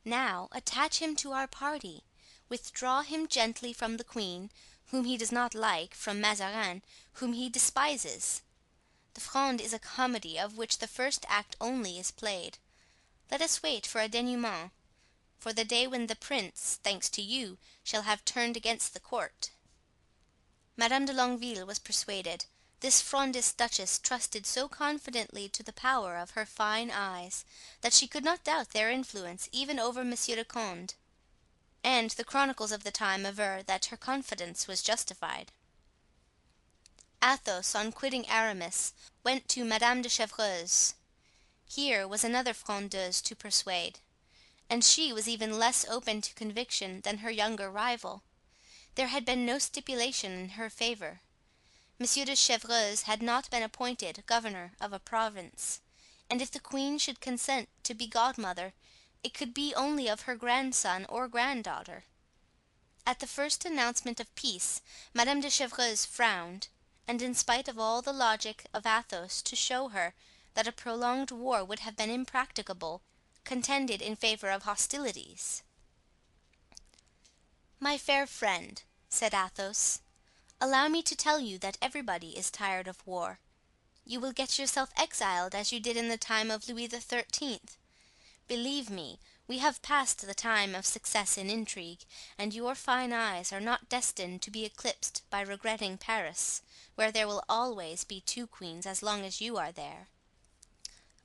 Now attach him to our party, withdraw him gently from the queen, whom he does not like, from Mazarin, whom he despises. The Fronde is a comedy of which the first act only is played. Let us wait for a denouement, for the day when the prince, thanks to you, shall have turned against the court." Madame de Longueville was persuaded. This Frondist duchess trusted so confidently to the power of her fine eyes that she could not doubt their influence even over Monsieur de Condé, and the chronicles of the time aver that her confidence was justified. Athos, on quitting Aramis, went to Madame de Chevreuse. Here was another Frondeuse to persuade, and she was even less open to conviction than her younger rival. There had been no stipulation in her favor. Monsieur de Chevreuse had not been appointed governor of a province, and if the queen should consent to be godmother, it could be only of her grandson or granddaughter. At the first announcement of peace, Madame de Chevreuse frowned, and in spite of all the logic of Athos to show her that a prolonged war would have been impracticable, contended in favor of hostilities. "My fair friend," said Athos, "allow me to tell you that everybody is tired of war. You will get yourself exiled as you did in the time of Louis XIII. Believe me, we have passed the time of success in intrigue, and your fine eyes are not destined to be eclipsed by regretting Paris, where there will always be two queens as long as you are there."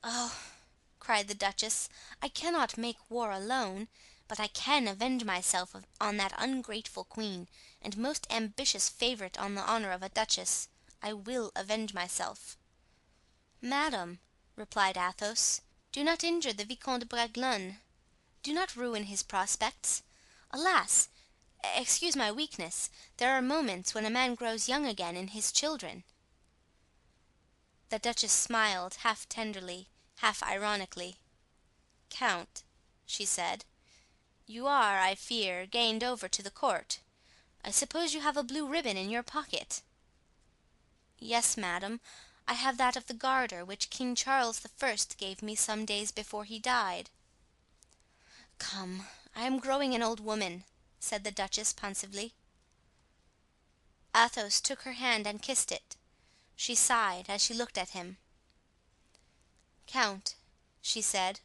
"Oh!" cried the duchess, "I cannot make war alone, but I can avenge myself on that ungrateful queen and most ambitious favorite on the honor of a duchess. I will avenge myself." "Madame," replied Athos, "do not injure the Vicomte de Bragelonne. Do not ruin his prospects. Alas! excuse my weakness, there are moments when a man grows young again in his children." The duchess smiled half tenderly, half ironically. "Count," she said, "you are, I fear, gained over to the court. I suppose you have a blue ribbon in your pocket?" "Yes, madame, I have that of the Garter which King Charles I gave me some days before he died." "Come, I am growing an old woman," said the duchess pensively. Athos took her hand and kissed it. She sighed as she looked at him. "Count," she said,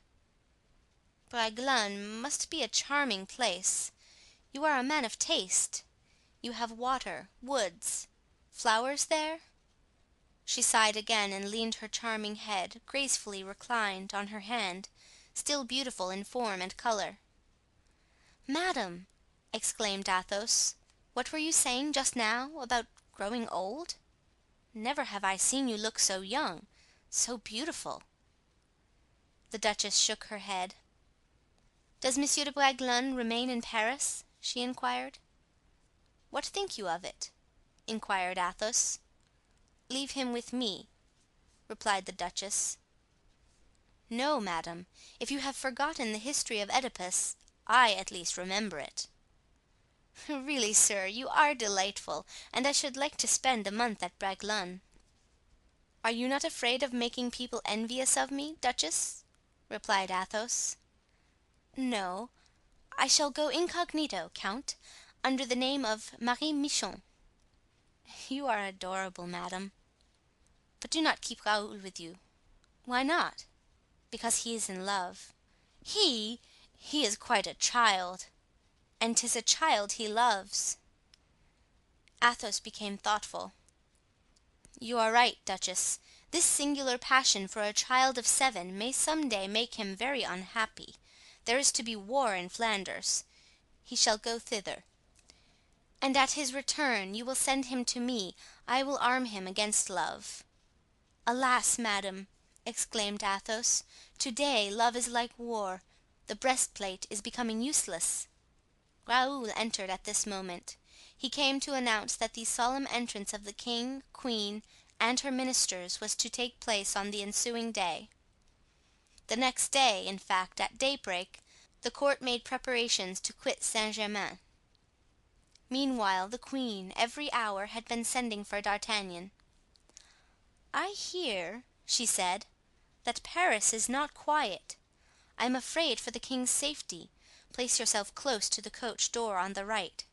"Bragelonne must be a charming place. You are a man of taste. You have water, woods, flowers there?" She sighed again and leaned her charming head, gracefully reclined, on her hand, still beautiful in form and color. "Madame," exclaimed Athos, "what were you saying just now about growing old? Never have I seen you look so young, so beautiful." The duchess shook her head. "Does Monsieur de Bragelonne remain in Paris?" she inquired. "What think you of it?" inquired Athos. "Leave him with me," replied the duchess. "No, madame, if you have forgotten the history of Oedipus, I at least remember it." "Really, sir, you are delightful, and I should like to spend a month at Bragelonne." "Are you not afraid of making people envious of me, duchess?" replied Athos. "No, I shall go incognito, count, under the name of Marie Michon." "You are adorable, madame." "But do not keep Raoul with you." "Why not?" "Because he is in love." "He! He is quite a child." "And 'tis a child he loves." Athos became thoughtful. "You are right, duchess. This singular passion for a child of 7 may some day make him very unhappy. There is to be war in Flanders. He shall go thither. And at his return you will send him to me. I will arm him against love." "Alas, madame!" exclaimed Athos, "to-day love is like war. The breastplate is becoming useless." Raoul entered at this moment. He came to announce that the solemn entrance of the king, queen, and her ministers was to take place on the ensuing day. The next day, in fact, at daybreak, the court made preparations to quit Saint Germain. Meanwhile the queen every hour had been sending for D'Artagnan. "I hear," she said, "that Paris is not quiet. I am afraid for the king's safety. Place yourself close to the coach door on the right."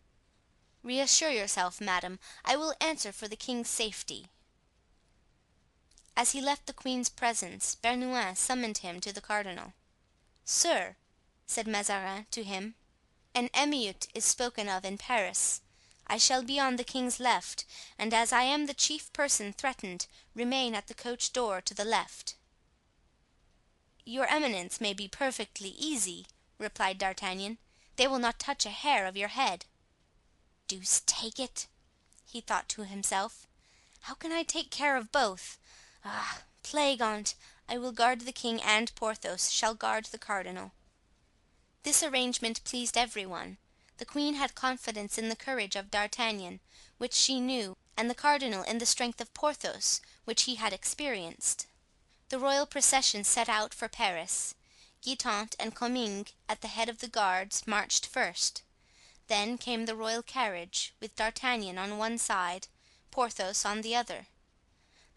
"Reassure yourself, madame, I will answer for the king's safety." As he left the queen's presence, Bernouin summoned him to the cardinal. "Sir," said Mazarin to him, "an emeute is spoken of in Paris. I shall be on the king's left, and as I am the chief person threatened, remain at the coach door to the left." "Your eminence may be perfectly easy," replied D'Artagnan. "They will not touch a hair of your head." "Deuce take it!" he thought to himself, "how can I take care of both? Ah, plague on't! I will guard the king and Porthos shall guard the cardinal." This arrangement pleased everyone. The queen had confidence in the courage of D'Artagnan, which she knew, and the cardinal in the strength of Porthos, which he had experienced. The royal procession set out for Paris. Guitant and Comminges at the head of the guards marched first. Then came the royal carriage, with D'Artagnan on one side, Porthos on the other.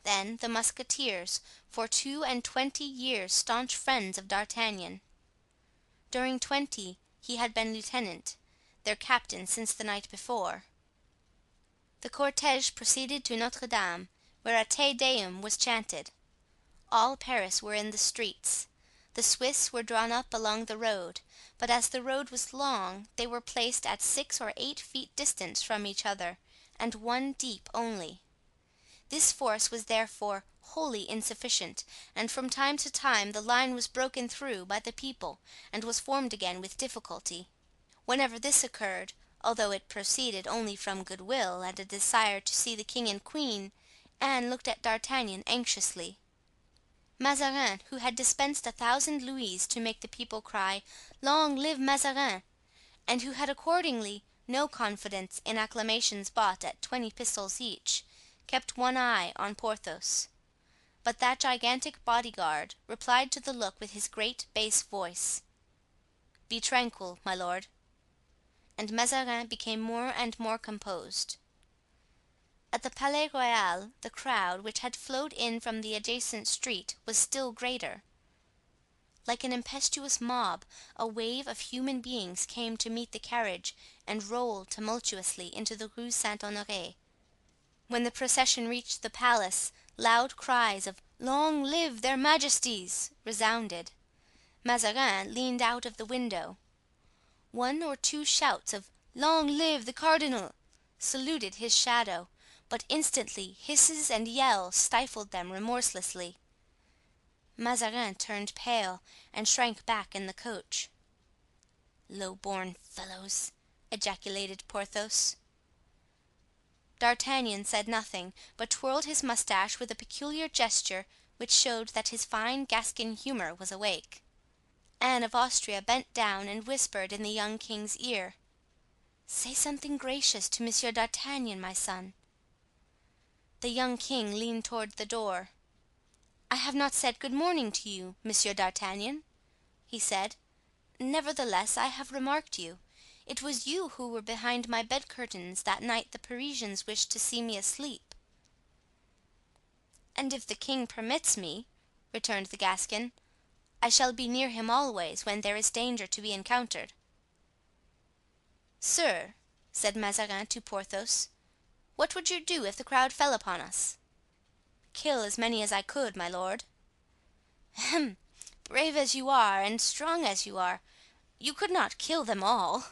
Then the musketeers, for 22 years staunch friends of D'Artagnan. During 20 he had been lieutenant, their captain since the night before. The cortege proceeded to Notre Dame, where a Te Deum was chanted. All Paris were in the streets. The Swiss were drawn up along the road, but as the road was long they were placed at 6 or 8 feet distance from each other, and 1 deep only. This force was therefore wholly insufficient, and from time to time the line was broken through by the people and was formed again with difficulty. Whenever this occurred, although it proceeded only from goodwill and a desire to see the king and queen, Anne looked at D'Artagnan anxiously. Mazarin, who had dispensed 1,000 louis to make the people cry "Long live Mazarin!" and who had accordingly no confidence in acclamations bought at 20 pistoles each, kept one eye on Porthos. But that gigantic bodyguard replied to the look with his great bass voice: "Be tranquil, my lord." And Mazarin became more and more composed. At the Palais Royal the crowd, which had flowed in from the adjacent street, was still greater. Like an impetuous mob, a wave of human beings came to meet the carriage and rolled tumultuously into the Rue Saint-Honoré. When the procession reached the palace, loud cries of "Long live their majesties!" resounded. Mazarin leaned out of the window. 1 or 2 shouts of "Long live the cardinal!" saluted his shadow, but instantly hisses and yells stifled them remorselessly. Mazarin turned pale and shrank back in the coach. "Low-born fellows!" ejaculated Porthos. D'Artagnan said nothing, but twirled his mustache with a peculiar gesture which showed that his fine Gascon humor was awake. Anne of Austria bent down and whispered in the young king's ear: "Say something gracious to Monsieur d'Artagnan, my son." The young king leaned toward the door. "I have not said good morning to you, Monsieur d'Artagnan," he said. "Nevertheless, I have remarked you. It was you who were behind my bed curtains that night the Parisians wished to see me asleep." "And if the king permits me," returned the Gascon, "I shall be near him always when there is danger to be encountered." "Sir," said Mazarin to Porthos, "what would you do if the crowd fell upon us?" "Kill as many as I could, my lord." "Hem! Brave as you are and strong as you are, you could not kill them all."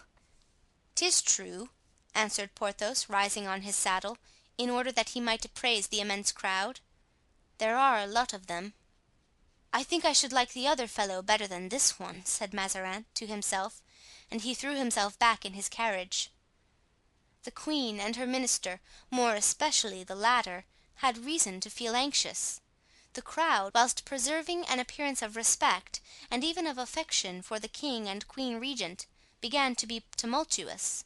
"'Tis true," answered Porthos, rising on his saddle, in order that he might appraise the immense crowd. "There are a lot of them." "I think I should like the other fellow better than this one," said Mazarin to himself, and he threw himself back in his carriage. The queen and her minister, more especially the latter, had reason to feel anxious. The crowd, whilst preserving an appearance of respect and even of affection for the king and queen regent, began to be tumultuous.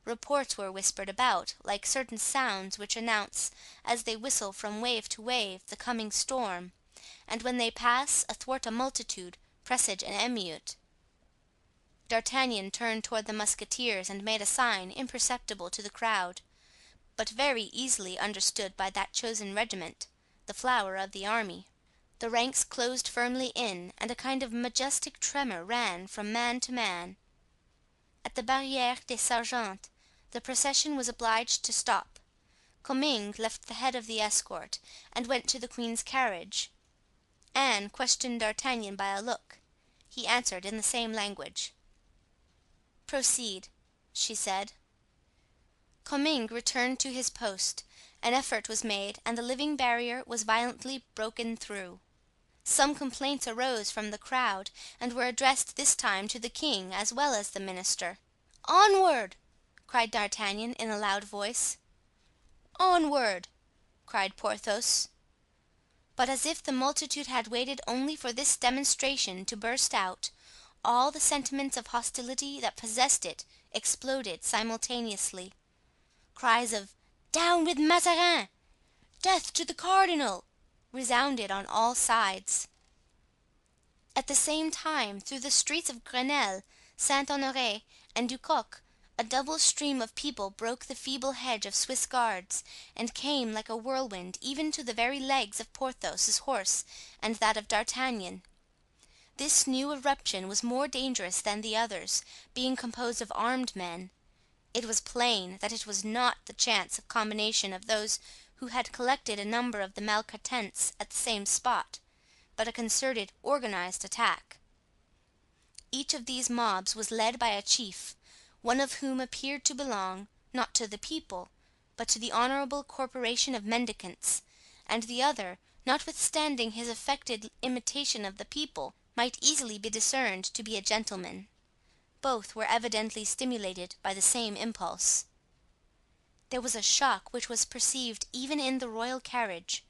Reports were whispered about, like certain sounds which announce, as they whistle from wave to wave, the coming storm, and when they pass athwart a multitude, presage an emeute. D'Artagnan turned toward the musketeers and made a sign imperceptible to the crowd, but very easily understood by that chosen regiment, the flower of the army. The ranks closed firmly in, and a kind of majestic tremor ran from man to man. At the Barriere des Sergents the procession was obliged to stop. Comminges left the head of the escort and went to the queen's carriage. Anne questioned D'Artagnan by a look. He answered in the same language. "Proceed," she said. Comminges returned to his post. An effort was made and the living barrier was violently broken through. Some complaints arose from the crowd and were addressed this time to the king as well as the minister. "Onward!" cried D'Artagnan in a loud voice. "Onward!" cried Porthos. But as if the multitude had waited only for this demonstration to burst out, all the sentiments of hostility that possessed it exploded simultaneously. Cries of "Down with Mazarin!" "Death to the cardinal!" resounded on all sides. At the same time, through the streets of Grenelle, Saint Honoré and Du Coq, a double stream of people broke the feeble hedge of Swiss guards and came like a whirlwind even to the very legs of Porthos's horse and that of D'Artagnan. This new eruption was more dangerous than the others, being composed of armed men. It was plain that it was not the chance combination of those who had collected a number of the malcontents at the same spot, but a concerted, organized attack. Each of these mobs was led by a chief, one of whom appeared to belong, not to the people, but to the honorable corporation of mendicants, and the other, notwithstanding his affected imitation of the people, might easily be discerned to be a gentleman. Both were evidently stimulated by the same impulse. There was a shock which was perceived even in the royal carriage.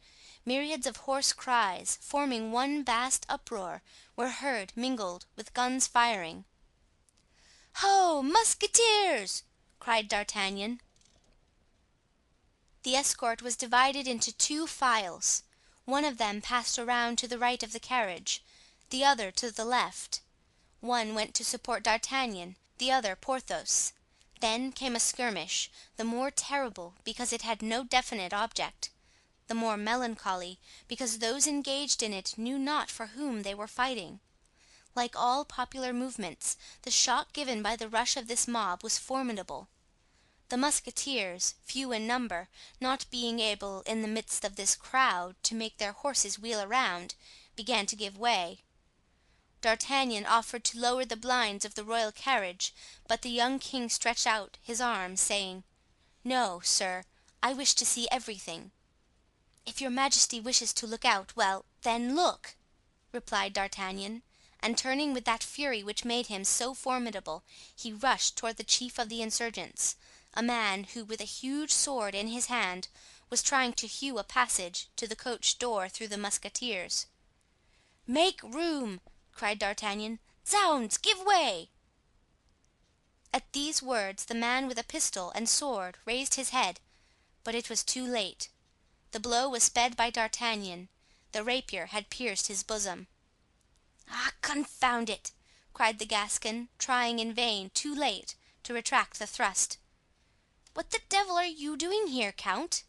Myriads of hoarse cries, forming one vast uproar, were heard mingled with guns firing. "Ho, musketeers!" cried D'Artagnan. The escort was divided into two files. One of them passed around to the right of the carriage, the other to the left. One went to support D'Artagnan, the other Porthos. Then came a skirmish, the more terrible because it had no definite object, the more melancholy because those engaged in it knew not for whom they were fighting. Like all popular movements, the shock given by the rush of this mob was formidable. The musketeers, few in number, not being able in the midst of this crowd to make their horses wheel around, began to give way. D'Artagnan offered to lower the blinds of the royal carriage, but the young king stretched out his arm, saying, "No, sir, I wish to see everything." "If your majesty wishes to look out, well, then look," replied D'Artagnan, and turning with that fury which made him so formidable, he rushed toward the chief of the insurgents, a man who, with a huge sword in his hand, was trying to hew a passage to the coach door through the musketeers. "Make room!" cried D'Artagnan. "Zounds, give way!" At these words the man with a pistol and sword raised his head, but it was too late. The blow was sped by D'Artagnan. The rapier had pierced his bosom. "Ah, confound it!" cried the Gascon, trying in vain, too late, to retract the thrust. "What the devil are you doing here, count?"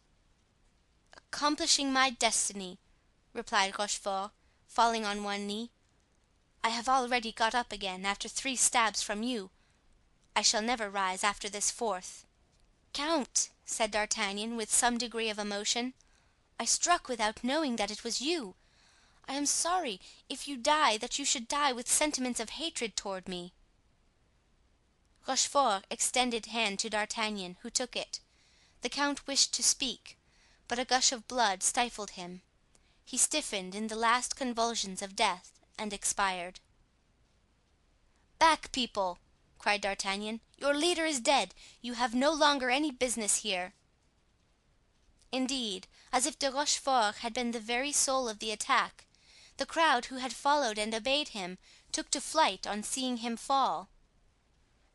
"Accomplishing my destiny," replied Rochefort, falling on one knee. "I have already got up again after 3 stabs from you. I shall never rise after this 4th." "Count," said D'Artagnan, with some degree of emotion, "I struck without knowing that it was you. I am sorry, if you die, that you should die with sentiments of hatred toward me." Rochefort extended hand to D'Artagnan, who took it. The count wished to speak, but a gush of blood stifled him. He stiffened in the last convulsions of death and expired. "Back, people!" cried D'Artagnan. "Your leader is dead. You have no longer any business here." Indeed, as if De Rochefort had been the very soul of the attack, the crowd who had followed and obeyed him took to flight on seeing him fall.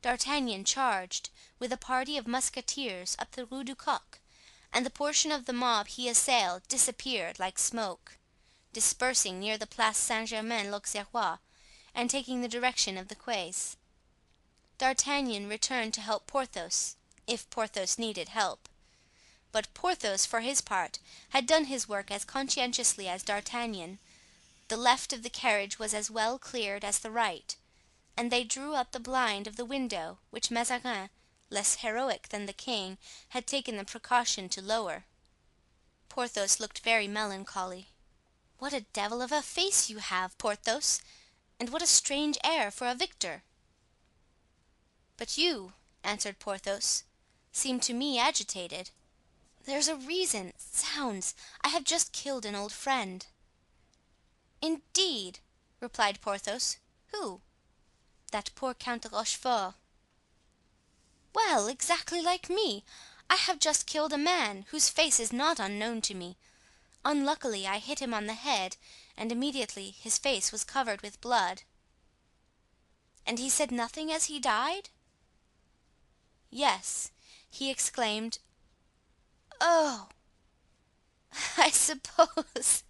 D'Artagnan charged, with a party of musketeers, up the Rue du Coq, and the portion of the mob he assailed disappeared like smoke, dispersing near the Place Saint-Germain-l'Auxerrois and taking the direction of the quays. D'Artagnan returned to help Porthos, if Porthos needed help. But Porthos, for his part, had done his work as conscientiously as D'Artagnan. The left of the carriage was as well cleared as the right, and they drew up the blind of the window, which Mazarin, less heroic than the king, had taken the precaution to lower. Porthos looked very melancholy. "What a devil of a face you have, Porthos, and what a strange air for a victor!" "But you," answered Porthos, "seem to me agitated." "There's a reason. Zounds! I have just killed an old friend." "Indeed!" replied Porthos. "Who?" "That poor Count de Rochefort." "Well, exactly like me. I have just killed a man whose face is not unknown to me. Unluckily I hit him on the head and immediately his face was covered with blood." "And he said nothing as he died?" "Yes, he exclaimed, 'Oh!'" "I suppose,"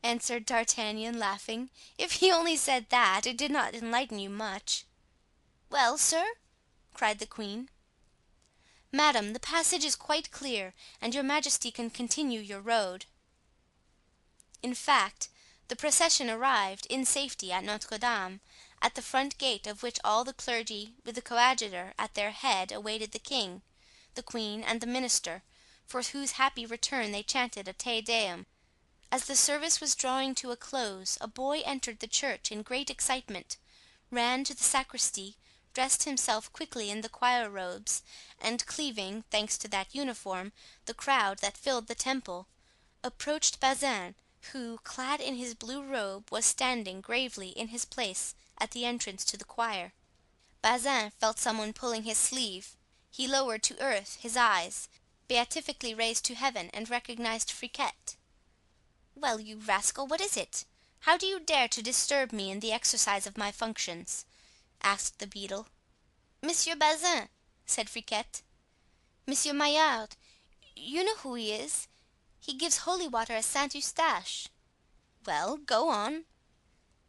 answered D'Artagnan, laughing, "if he only said that, it did not enlighten you much." "Well, sir?" cried the queen. "Madame, the passage is quite clear and your majesty can continue your road." In fact, the procession arrived in safety at Notre Dame, at the front gate of which all the clergy, with the coadjutor at their head, awaited the king, the queen and the minister, for whose happy return they chanted a Te Deum. As the service was drawing to a close a boy entered the church in great excitement, ran to the sacristy, dressed himself quickly in the choir robes, and cleaving, thanks to that uniform, the crowd that filled the temple, approached Bazin, who, clad in his blue robe, was standing gravely in his place at the entrance to the choir. Bazin felt someone pulling his sleeve. He lowered to earth his eyes, beatifically raised to heaven, and recognized Friquet. "Well, you rascal, what is it? How do you dare to disturb me in the exercise of my functions?" asked the beadle. "Monsieur Bazin," said Friquet. "Monsieur Maillard, you know who he is. He gives holy water at Saint Eustache." "Well, go on."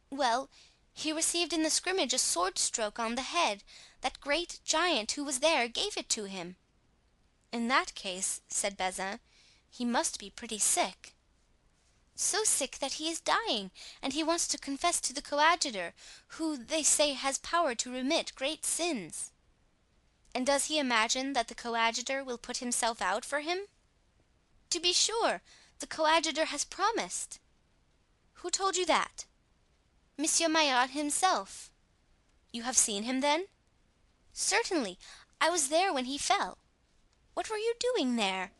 "Well, he received in the scrimmage a sword stroke on the head. That great giant who was there gave it to him." "In that case," said Bazin, "he must be pretty sick." "So sick that he is dying, and he wants to confess to the coadjutor, who, they say, has power to remit great sins." "And does he imagine that the coadjutor will put himself out for him?" "To be sure, the coadjutor has promised." "Who told you that?" "Monsieur Maillard himself." "You have seen him, then?" "Certainly. I was there when he fell." "What were you doing there?"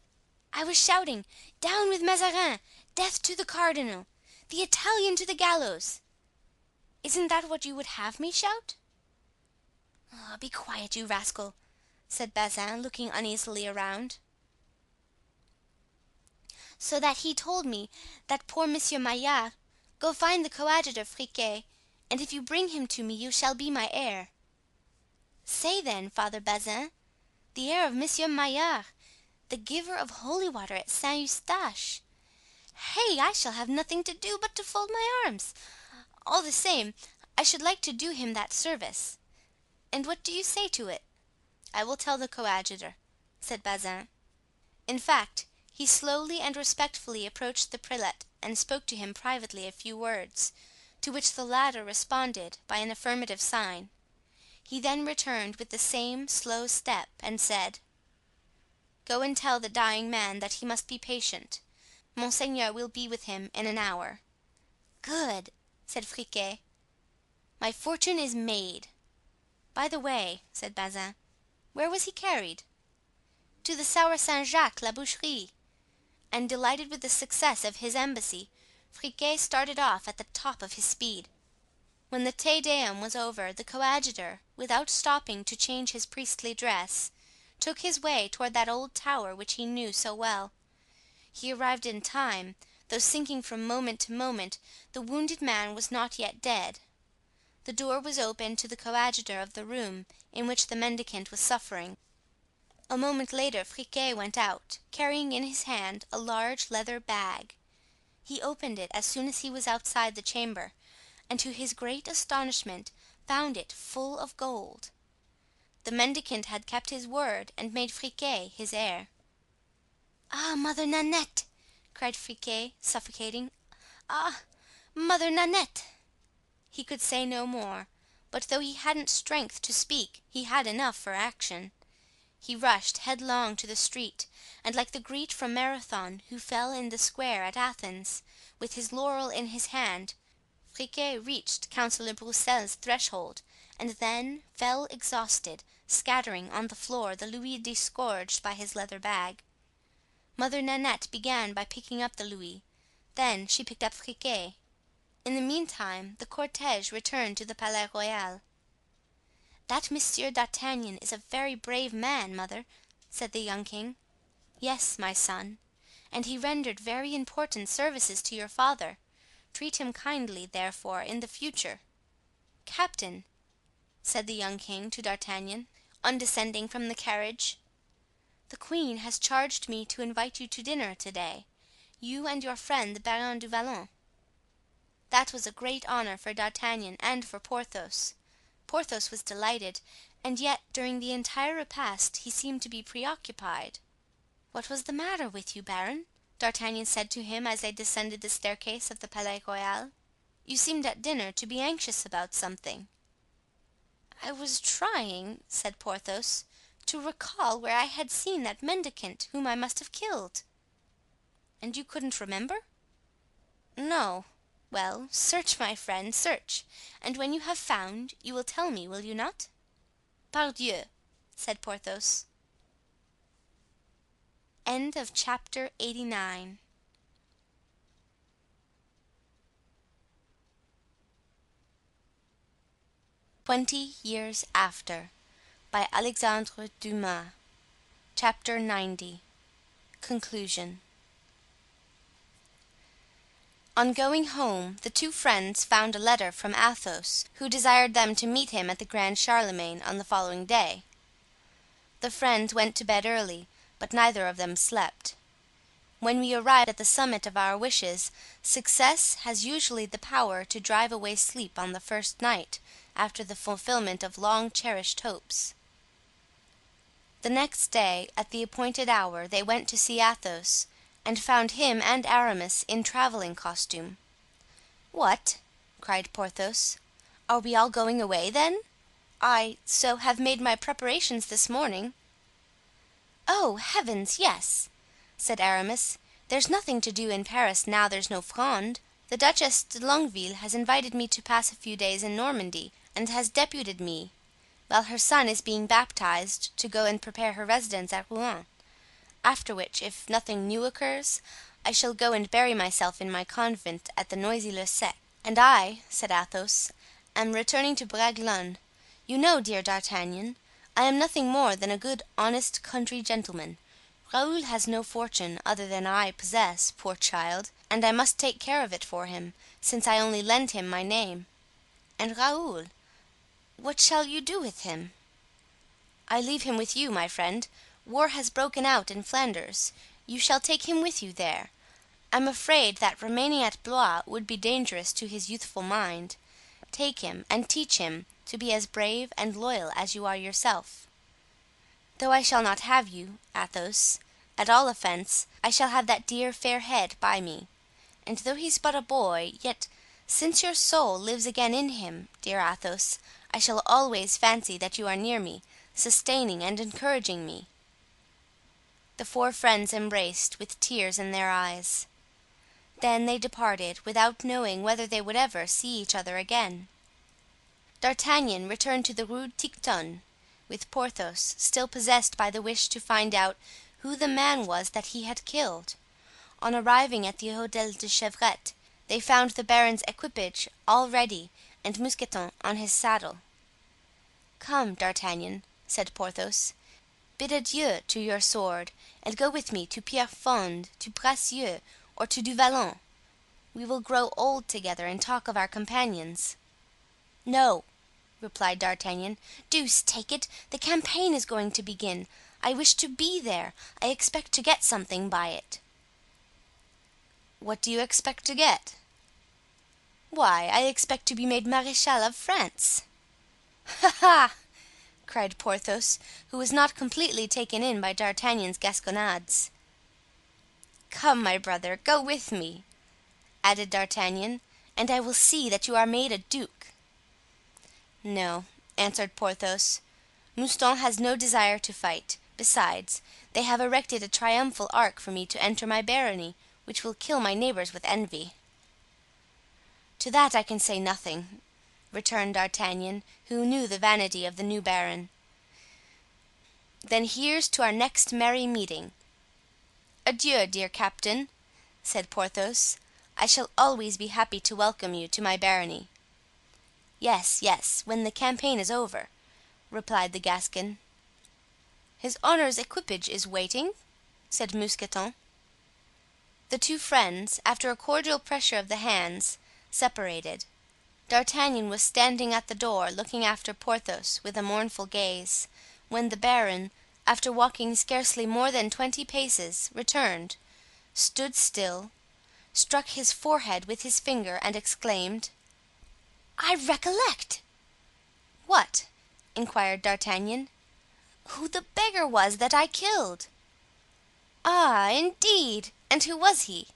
"I was shouting, 'Down with Mazarin! Death to the cardinal! The Italian to the gallows!'" "Isn't that what you would have me shout?" "Oh, be quiet, you rascal," said Bazin, looking uneasily around. "So that he told me, that poor Monsieur Maillard, 'Go find the coadjutor, Friquet, and if you bring him to me you shall be my heir.'" "Say, then, Father Bazin, the heir of Monsieur Maillard, the giver of holy water at Saint Eustache. Hey! I shall have nothing to do but to fold my arms. All the same, I should like to do him that service. And what do you say to it?" "I will tell the coadjutor," said Bazin. In fact, he slowly and respectfully approached the prelate and spoke to him privately a few words, to which the latter responded by an affirmative sign. He then returned with the same slow step and said: "Go and tell the dying man that he must be patient. Monseigneur will be with him in an hour." "Good!" said Friquet. "My fortune is made." "By the way," said Bazin, "where was he carried?" "To the Sour Saint Jacques la Boucherie." And delighted with the success of his embassy, Friquet started off at the top of his speed. When the Te Deum was over, the coadjutor, without stopping to change his priestly dress, took his way toward that old tower which he knew so well. He arrived in time, though sinking from moment to moment, the wounded man was not yet dead. The door was opened to the coadjutor of the room in which the mendicant was suffering. A moment later Friquet went out, carrying in his hand a large leather bag. He opened it as soon as he was outside the chamber, and to his great astonishment found it full of gold. The mendicant had kept his word and made Friquet his heir. "Ah, Mother Nanette!" cried Friquet, suffocating. "Ah, Mother Nanette!" He could say no more, but though he hadn't strength to speak, he had enough for action. He rushed headlong to the street, and like the Greek from Marathon who fell in the square at Athens, with his laurel in his hand, Friquet reached Councillor Broussel's threshold, and then fell exhausted, scattering on the floor the louis disgorged by his leather bag. Mother Nanette began by picking up the louis, then she picked up Friquet. In the meantime the cortege returned to the Palais Royal. "That Monsieur d'Artagnan is a very brave man, mother," said the young king. "Yes, my son, and he rendered very important services to your father. Treat him kindly, therefore, in the future." "Captain," said the young king to D'Artagnan, on descending from the carriage, "the queen has charged me to invite you to dinner to-day, you and your friend the Baron du Vallon." That was a great honor for D'Artagnan and for Porthos. Porthos was delighted, and yet during the entire repast he seemed to be preoccupied. "What was the matter with you, Baron?" D'Artagnan said to him as they descended the staircase of the Palais Royal. "You seemed at dinner to be anxious about something." "I was trying," said Porthos, "to recall where I had seen that mendicant whom I must have killed." "And you couldn't remember?" "No." "Well, search, my friend, search, and when you have found you will tell me, will you not?" "Pardieu!" said Porthos. Chapter 89. 20 Years After, by Alexandre Dumas. Chapter 90. Conclusion. On going home, the two friends found a letter from Athos, who desired them to meet him at the Grand Charlemagne on the following day. The friends went to bed early, but neither of them slept. When we arrive at the summit of our wishes, success has usually the power to drive away sleep on the first night after the fulfillment of long-cherished hopes. The next day, at the appointed hour, they went to see Athos, and found him and Aramis in traveling costume. "What!" cried Porthos, "are we all going away, then? I have made my preparations this morning." "Oh, heavens, yes!" said Aramis. "There's nothing to do in Paris now there's no Fronde. The Duchess de Longueville has invited me to pass a few days in Normandy, and has deputed me, while her son is being baptized, to go and prepare her residence at Rouen. After which, if nothing new occurs, I shall go and bury myself in my convent at the Noisy-le-Sec." "And I," said Athos, "am returning to Bragelonne. You know, dear D'Artagnan, I am nothing more than a good honest country gentleman. Raoul has no fortune other than I possess, poor child, and I must take care of it for him, since I only lend him my name. And Raoul, what shall you do with him?" "I leave him with you, my friend. War has broken out in Flanders. You shall take him with you there. I'm afraid that remaining at Blois would be dangerous to his youthful mind. Take him and teach him to be as brave and loyal as you are yourself. Though I shall not have you, Athos, at all events I shall have that dear fair head by me. And though he's but a boy, yet since your soul lives again in him, dear Athos, I shall always fancy that you are near me, sustaining and encouraging me." The four friends embraced with tears in their eyes. Then they departed without knowing whether they would ever see each other again. D'Artagnan returned to the Rue Tiquetonne, with Porthos, still possessed by the wish to find out who the man was that he had killed. On arriving at the Hotel de Chevrette, they found the Baron's equipage all ready and Mousqueton on his saddle. "Come, D'Artagnan," said Porthos, "bid adieu to your sword and go with me to Pierrefonds, to Bracieux, or to Du Vallon. We will grow old together and talk of our companions." "No," replied D'Artagnan. "Deuce take it, the campaign is going to begin. I wish to be there. I expect to get something by it." "What do you expect to get?" "Why, I expect to be made Marechal of France." "Ha, ha!" cried Porthos, who was not completely taken in by D'Artagnan's gasconades. "Come, my brother, go with me," added D'Artagnan, "and I will see that you are made a duke." "No," answered Porthos, "Mouston has no desire to fight. Besides, they have erected a triumphal arch for me to enter my barony, which will kill my neighbors with envy." "To that I can say nothing," returned D'Artagnan, who knew the vanity of the new baron. "Then here's to our next merry meeting." "Adieu, dear captain," said Porthos. "I shall always be happy to welcome you to my barony." "Yes, yes, when the campaign is over," replied the Gascon. "His honor's equipage is waiting?" said Mousqueton. The two friends, after a cordial pressure of the hands, separated. D'Artagnan was standing at the door looking after Porthos with a mournful gaze, when the baron, after walking scarcely more than 20 paces, returned, stood still, struck his forehead with his finger and exclaimed: "I recollect!" "What?" inquired D'Artagnan. "Who the beggar was that I killed." "Ah, indeed! And who was he?"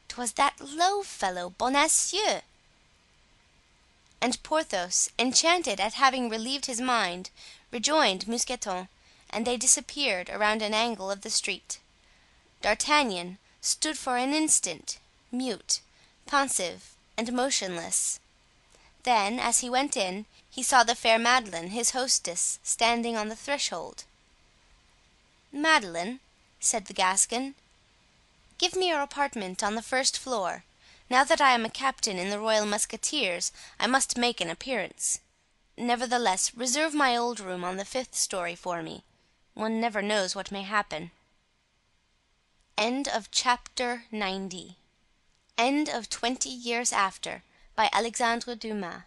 "'Twas that low fellow, Bonacieux." And Porthos, enchanted at having relieved his mind, rejoined Mousqueton, and they disappeared around an angle of the street. D'Artagnan stood for an instant, mute, pensive and motionless. Then, as he went in, he saw the fair Madeleine, his hostess, standing on the threshold. "Madeleine," said the Gascon, "give me your apartment on the first floor. Now that I am a captain in the royal musketeers I must make an appearance. Nevertheless, reserve my old room on the 5th story for me. One never knows what may happen." Chapter 90. End of 20 Years After, by Alexandre Dumas.